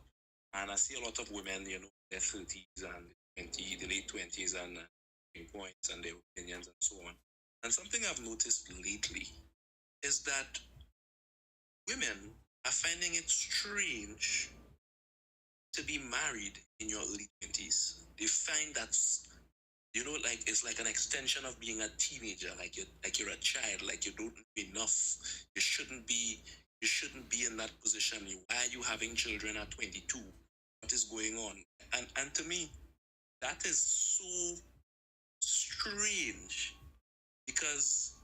Speaker 3: And I see a lot of women, you know, their 30s and the late 20s and points and their opinions and so on. And something I've noticed lately is that women are finding it strange to be married in your early 20s. They find that's, you know, like it's like an extension of being a teenager, like you're a child, like you don't know enough. You shouldn't be in that position. Why are you having children at 22? What is going on? And to me, that is so strange, because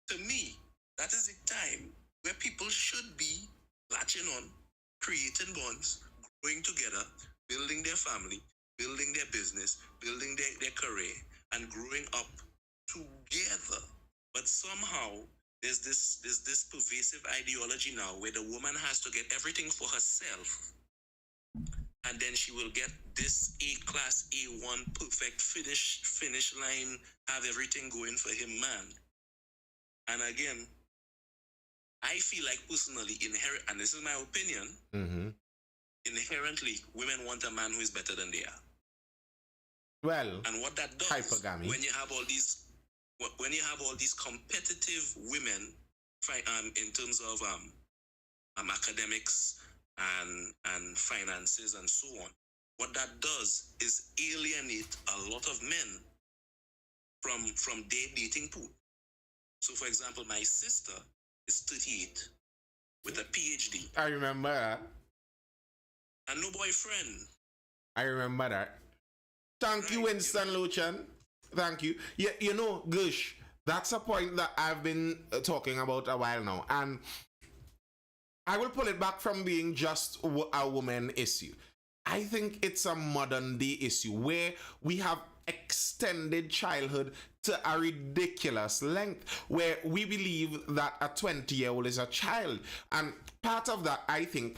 Speaker 3: to me, that is the time where people should be latching on, creating bonds, growing together, building their family, building their business, building their career, and growing up together. But somehow there's this pervasive ideology now where the woman has to get everything for herself, and then she will get this A-class, A1 perfect finish line, have everything going for him, man. And again, I feel like personally, and this is my opinion, inherently, women want a man who is better than they are.
Speaker 1: Well,
Speaker 3: and what that does,
Speaker 1: hypergamy.
Speaker 3: when you have all these competitive women, in terms of academics and finances and so on, what that does is alienate a lot of men from their dating pool. So, for example, my sister is 38 with a PhD.
Speaker 1: I remember that.
Speaker 3: And no boyfriend.
Speaker 1: I remember that. Thank you, Winston Luchan. Thank you. Yeah, you know, Gush, that's a point that I've been talking about a while now. And I will pull it back from being just a woman issue. I think it's a modern day issue where we have extended childhood to a ridiculous length, where we believe that a 20-year-old is a child. And part of that, I think,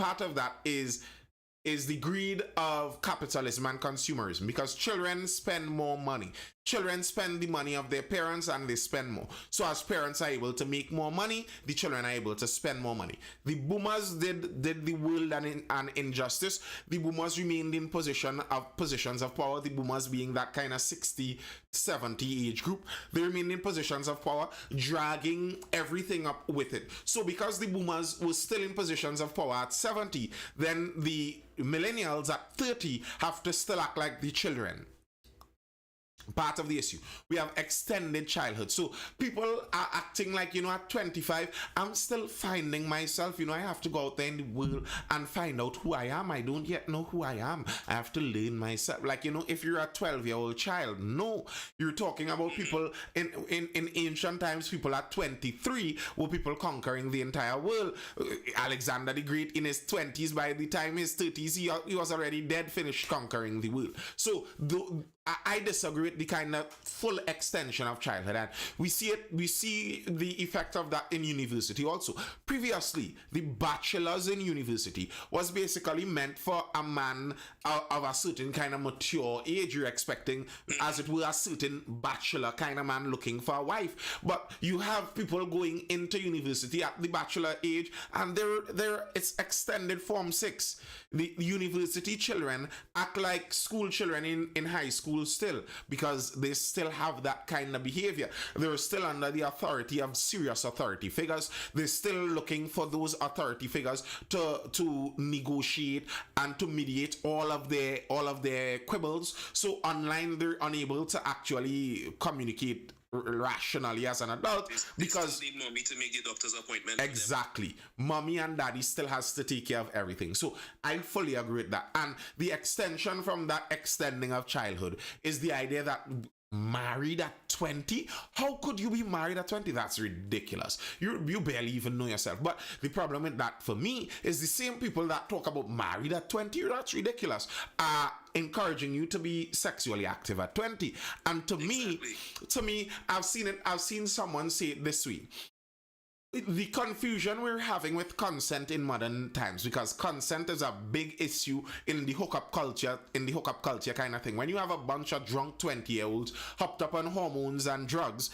Speaker 1: is the greed of capitalism and consumerism, because children spend more money. Children spend the money of their parents and they spend more. So as parents are able to make more money, the children are able to spend more money. The boomers did the world an injustice. The boomers remained in positions of power. The boomers being that kind of 60, 70 age group. They remained in positions of power, dragging everything up with it. So because the boomers were still in positions of power at 70, then the millennials at 30 have to still act like the children. Part of the issue. We have extended childhood. So people are acting like, you know, at 25, I'm still finding myself. You know, I have to go out there in the world and find out who I am. I don't yet know who I am. I have to learn myself. Like, you know, if you're a 12-year-old child, no. You're talking about people in ancient times, people at 23 were people conquering the entire world. Alexander the Great in his 20s, by the time his 30s, he was already dead, finished conquering the world. So I disagree with the kind of full extension of childhood, and we see the effect of that in university also. Previously, the bachelor's in university was basically meant for a man of a certain kind of mature age. You're expecting, as it were, a certain bachelor kind of man looking for a wife. But you have people going into university at the bachelor age, and it's extended form 6. The university children act like school children in high school still, because they still have that kind of behavior. They're still under the authority of serious authority figures. They're still looking for those authority figures to negotiate and to mediate all of their quibbles. So online, they're unable to actually communicate rationally as an adult, because
Speaker 3: they need mommy to make the doctor's appointment.
Speaker 1: Exactly. Mommy and daddy still has to take care of everything. So I fully agree with that. And the extension from that extending of childhood is the idea that married at 20? How could you be married at 20? That's ridiculous. You barely even know yourself. But the problem with that for me is the same people that talk about married at 20, that's ridiculous, are encouraging you to be sexually active at 20. And to me, I've seen someone say it this way. The confusion we're having with consent in modern times, because consent is a big issue in the hookup culture kind of thing. When you have a bunch of drunk 20-year-olds hopped up on hormones and drugs,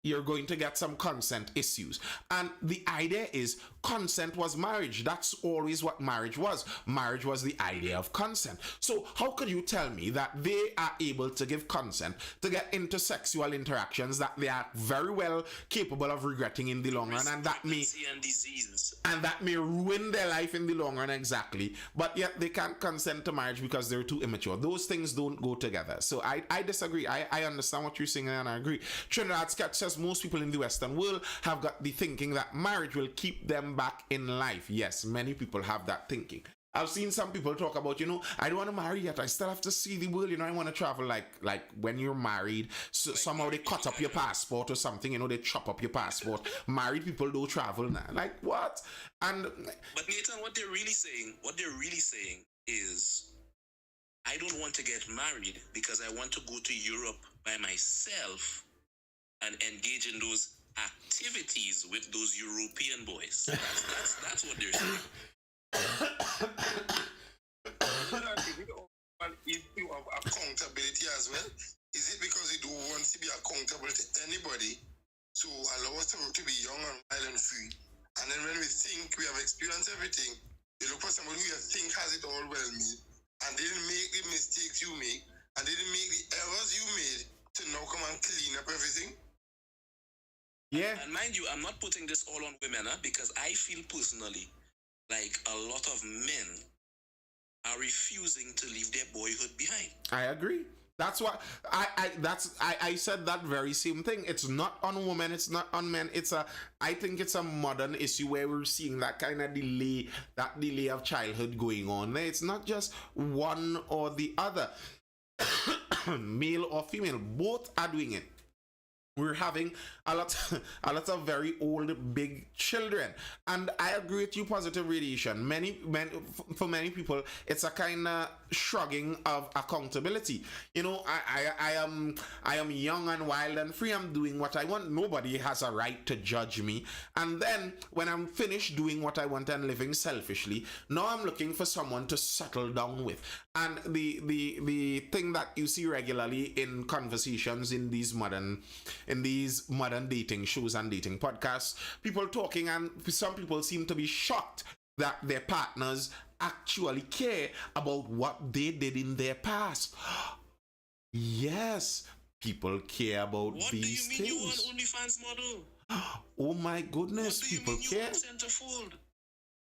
Speaker 1: you're going to get some consent issues. And the idea is consent was marriage. That's always what marriage was. Marriage was the idea of consent. So how could you tell me that they are able to give consent to get into sexual interactions that they are very well capable of regretting in the long run, and that may
Speaker 3: and disease,
Speaker 1: and that may ruin their life in the long run, exactly, but yet they can't consent to marriage because they're too immature? Those things don't go together. So I disagree. I understand what you're saying, and I agree. Trinidad Sketch says most people in the Western world have got the thinking that marriage will keep them back in life. Yes, many people have that thinking. I've seen some people talk about, I don't want to marry yet. I still have to see the world. I want to travel. Like when you're married, so somehow they cut up your passport or something. They chop up your passport. Married people don't travel now. Like what?
Speaker 3: But Nathan, what they're really saying is, I don't want to get married because I want to go to Europe by myself and engage in those activities with those European boys. That's what they're saying.
Speaker 2: Issue of accountability as well. Is it because you don't want to be accountable to anybody to allow us to be young and wild and free? And then when we think we have experienced everything, you look for somebody who you think has it all well made and didn't make the mistakes you make and didn't make the errors you made to now come and clean up everything.
Speaker 1: Yeah.
Speaker 3: And mind you, I'm not putting this all on women, because I feel personally like a lot of men are refusing to leave their boyhood behind.
Speaker 1: I agree. That's what I said that very same thing. It's not on women, it's not on men. I think it's a modern issue where we're seeing that kind of delay of childhood going on. It's not just one or the other. Male or female, both are doing it. We're having a lot of very old, big children, and I agree with you. Positive radiation. For many people, it's a kind of shrugging of accountability. I am young and wild and free. I'm doing what I want. Nobody has a right to judge me. And then when I'm finished doing what I want and living selfishly, now I'm looking for someone to settle down with. And the thing that you see regularly in conversations in these modern dating shows and dating podcasts, people talking, and some people seem to be shocked that their partners actually care about what they did in their past. Yes, people care about these things.
Speaker 3: What do you mean you want OnlyFans model?
Speaker 1: Oh my goodness, people care.
Speaker 3: Centerfold?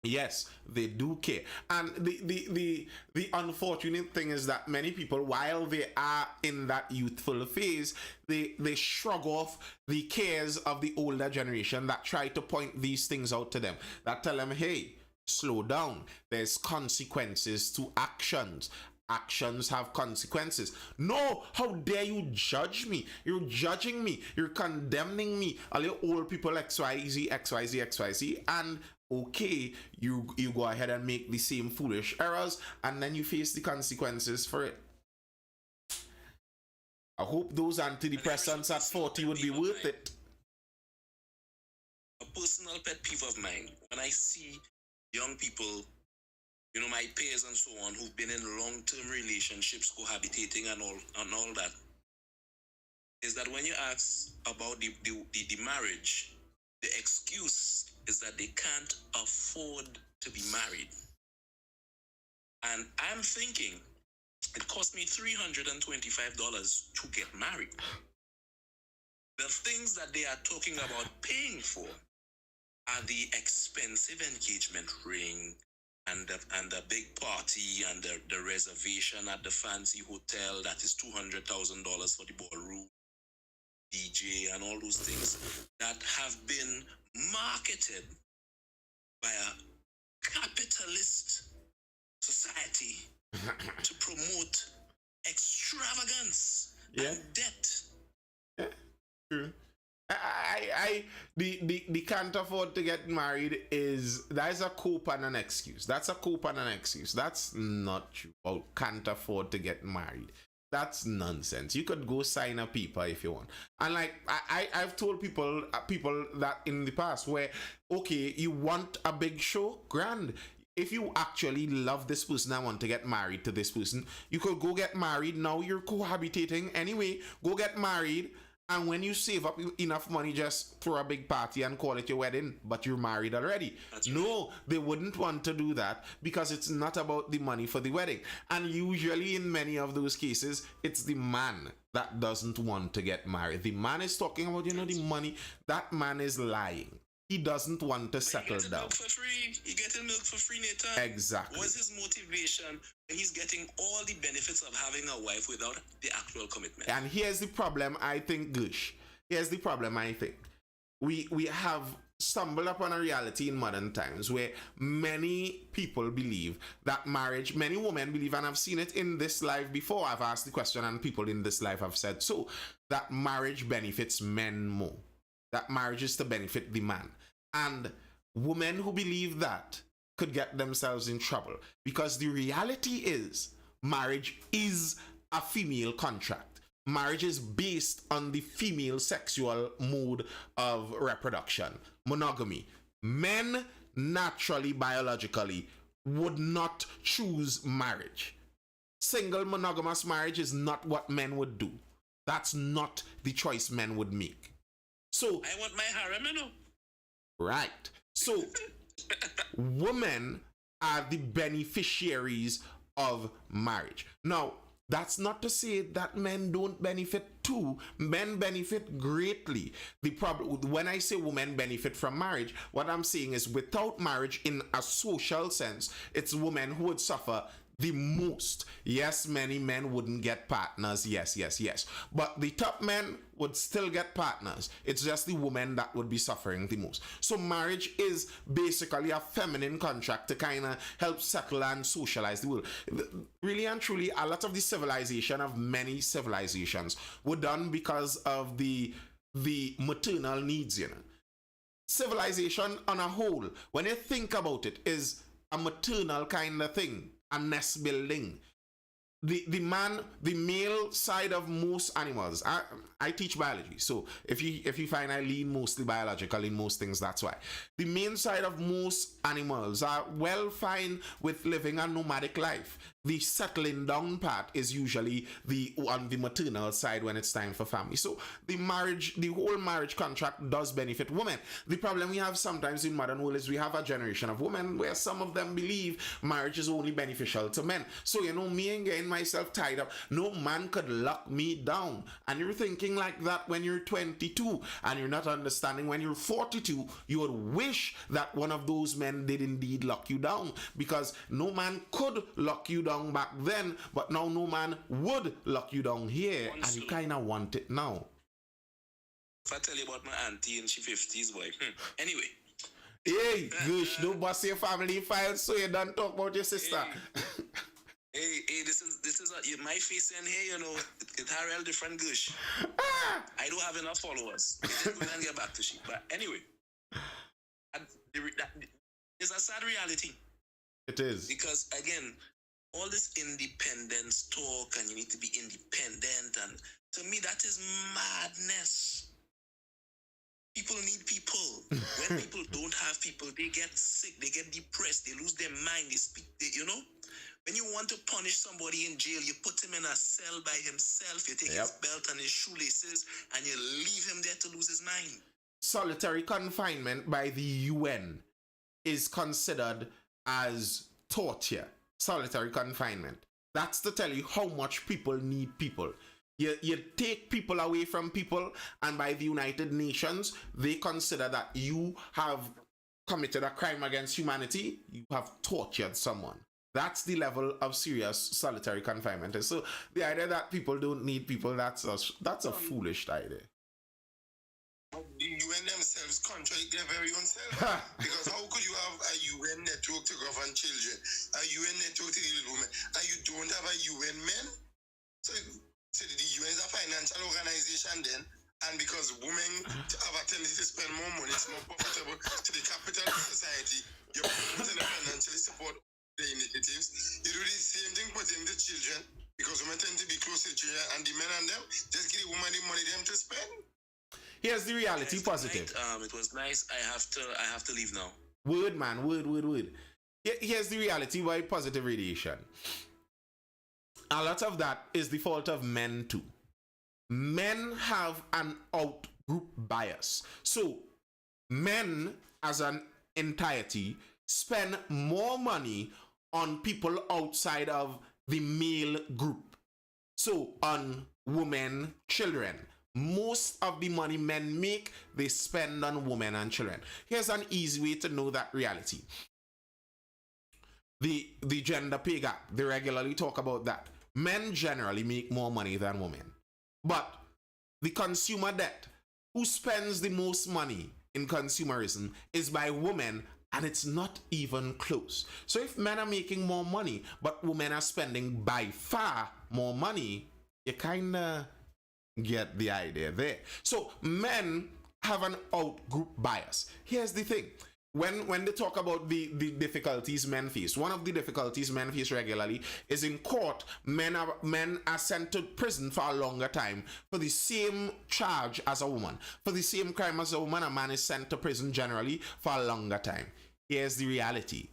Speaker 1: Yes, they do care. And the unfortunate thing is that many people, while they are in that youthful phase, they shrug off the cares of the older generation that try to point these things out to them, that tell them, hey, slow down. There's consequences to actions. Actions have consequences. No, how dare you judge me? You're judging me. You're condemning me. All you old people, XYZ, XYZ, XYZ, and okay, you go ahead and make the same foolish errors, and then you face the consequences for it. I hope those antidepressants at 40 would be worth it.
Speaker 3: A personal pet peeve of mine, when I see young people, my peers and so on, who've been in long-term relationships, cohabitating and all that, is that when you ask about the marriage, the excuse is that they can't afford to be married. And I'm thinking, it cost me $325 to get married. The things that they are talking about paying for are the expensive engagement ring and the big party and the reservation at the fancy hotel that is $200,000 for the ballroom, DJ, and all those things that have been marketed by a capitalist society to promote extravagance and debt.
Speaker 1: Yeah, true. The can't afford to get married that is a cope and an excuse. That's a cope and an excuse. That's not true. Can't afford to get married. That's nonsense. You could go sign a paper if you want. And I've told people that in the past where, okay, you want a big show? Grand. If you actually love this person and want to get married to this person, you could go get married. Now you're cohabitating anyway. Go get married And when you save up enough money, just throw a big party and call it your wedding, but you're married already. No, they wouldn't want to do that because it's not about the money for the wedding. And usually in many of those cases, it's the man that doesn't want to get married. The man is talking about, the money. That man is lying. He doesn't want to settle down.
Speaker 3: Milk for free. He getting milk for free, Nathan.
Speaker 1: Exactly.
Speaker 3: What's his motivation when he's getting all the benefits of having a wife without the actual commitment?
Speaker 1: And here's the problem, I think, Gush. Here's the problem, I think. We have stumbled upon a reality in modern times where many people believe that marriage, many women believe, and I've seen it in this life before. I've asked the question and people in this life have said so, that marriage benefits men more. That marriage is to benefit the man. And women who believe that could get themselves in trouble, because the reality is marriage is a female contract. Marriage is based on the female sexual mode of reproduction, monogamy. Men naturally, biologically, would not choose marriage. Single monogamous marriage is not what men would do. That's not the choice men would make. So
Speaker 3: I want my harem,
Speaker 1: right. So women are the beneficiaries of marriage. Now, that's not to say that men don't benefit too. Men benefit greatly. The problem, when I say women benefit from marriage, what I'm saying is without marriage in a social sense, it's women who would suffer the most. Yes, many men wouldn't get partners. Yes. But the top men would still get partners. It's just the women that would be suffering the most. So marriage is basically a feminine contract to kind of help settle and socialize the world. Really and truly, a lot of the civilization of many civilizations were done because of the maternal needs, Civilization on a whole, when you think about it, is a maternal kind of thing. A nest building. The male side of most animals. I teach biology, so if you find I lean mostly biological in most things, that's why. The main side of most animals are well fine with living a nomadic life. The settling down part is usually on the maternal side when it's time for family. So the whole marriage contract does benefit women. The problem we have sometimes in modern world is we have a generation of women where some of them believe marriage is only beneficial to men. So me ain't getting myself tied up. No man could lock me down. And you're thinking like that when you're 22, and you're not understanding when you're 42, you would wish that one of those men did indeed lock you down, because no man could lock you down back then, but now no man would lock you down here, and you kind of want it now.
Speaker 3: If I tell you about my auntie and she 50s, boy. Anyway.
Speaker 1: Hey, Gush, don't bust your family files so you don't talk about your sister.
Speaker 3: Hey, this is my face in here, it had a different Gush. I don't have enough followers. We're going to get back to she. But anyway, it's a sad reality.
Speaker 1: It is.
Speaker 3: Because, again, all this independence talk and you need to be independent, and to me that is madness. People need people. When people don't have people, they get sick, they get depressed, they lose their mind, they speak, When you want to punish somebody in jail, you put him in a cell by himself, you take his belt and his shoelaces and you leave him there to lose his mind.
Speaker 1: Solitary confinement by the UN is considered as torture. Solitary confinement. That's to tell you how much people need people. You take people away from people, and by the United Nations, they consider that you have committed a crime against humanity, you have tortured someone. That's the level of serious solitary confinement. And so the idea that people don't need people, that's a foolish idea.
Speaker 2: The UN themselves contradict their very own self. Because how could you have a UN network to govern children, a UN network to deal with women, and you don't have a UN men? So the UN is a financial organization then, and because women have a tendency to spend more money, it's more profitable to the capitalist society, you're putting to financially support the initiatives. You do the same thing putting the children, because women tend to be close to the children, and the men and them just give the woman the money them to spend.
Speaker 1: Here's the reality, positive.
Speaker 3: It was nice. I have to leave now.
Speaker 1: Word, man. Word. Here's the reality why positive radiation. A lot of that is the fault of men too. men have an out group bias. So men as an entirety spend more money on people outside of the male group. So on women, children. Most of the money men make, they spend on women and children. Here's an easy way to know that reality. The gender pay gap, they regularly talk about that. Men generally make more money than women. But the consumer debt, who spends the most money in consumerism, is by women, and it's not even close. So if men are making more money, but women are spending by far more money, you kind of get the idea there. So men have an out-group bias. Here's the thing. When they talk about the difficulties men face, one of the difficulties men face regularly is in court. Men are sent to prison for a longer time for the same charge as a woman. For the same crime as a woman, a man is sent to prison generally for a longer time. Here's the reality.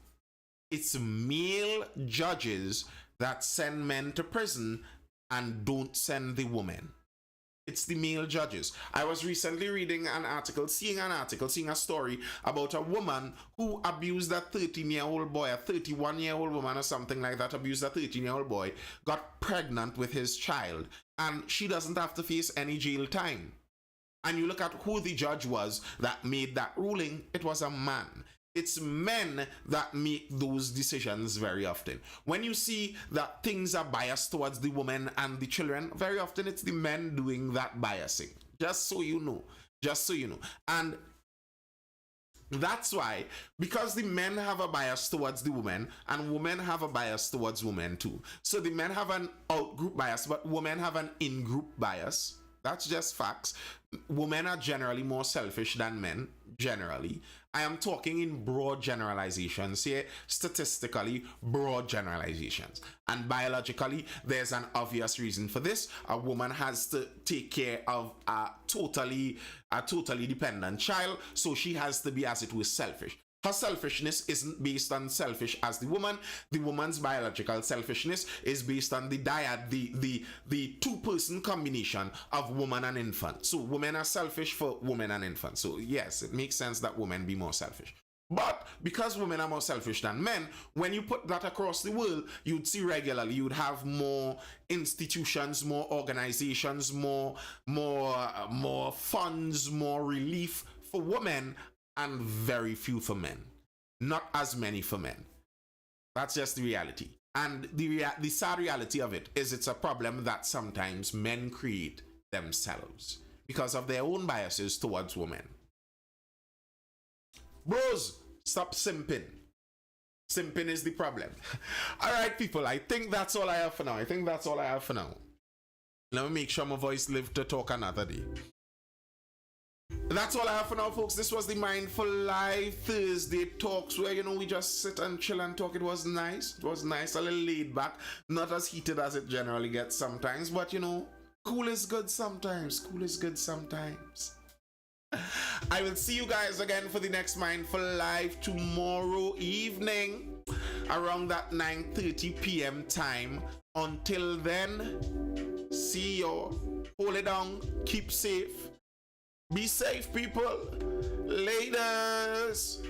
Speaker 1: It's male judges that send men to prison and don't send the women. It's the male judges. I was recently reading an article, seeing a story about a woman who abused a 13-year-old boy, a 31-year-old woman or something like that, abused a 13-year-old boy, got pregnant with his child, and she doesn't have to face any jail time. And you look at who the judge was that made that ruling, it was a man. It's men that make those decisions very often. When you see that things are biased towards the women and the children, very often it's the men doing that biasing. Just so you know. Just so you know. And that's why, because the men have a bias towards the women, and women have a bias towards women too. So the men have an out-group bias, but women have an in-group bias. That's just facts. Women are generally more selfish than men, generally. I am talking in broad generalizations here, statistically broad generalizations. And biologically, there's an obvious reason for this. A woman has to take care of a totally dependent child, so she has to be, as it were, selfish. Her selfishness isn't based on selfish as the woman. The woman's biological selfishness is based on the dyad, the two-person combination of woman and infant. So women are selfish for women and infant. So yes, it makes sense that women be more selfish. But because women are more selfish than men, when you put that across the world, you'd see regularly, you'd have more institutions, more organizations, more funds, more relief for women, and very few for men. Not as many for men. That's just the reality. And the sad reality of it is it's a problem that sometimes men create themselves because of their own biases towards women. Bros, stop simping. Simping is the problem. All right, people, I think that's all I have for now. Let me make sure my voice lives to talk another day. That's all I have for now, folks. This was the Mindful Live Thursday talks where, we just sit and chill and talk. It was nice. It was nice, a little laid back. Not as heated as it generally gets sometimes, but cool is good sometimes. Cool is good sometimes. I will see you guys again for the next Mindful Live tomorrow evening around that 9:30 p.m. time. Until then, see you. Hold it down. Keep safe. Be safe, people. Laters.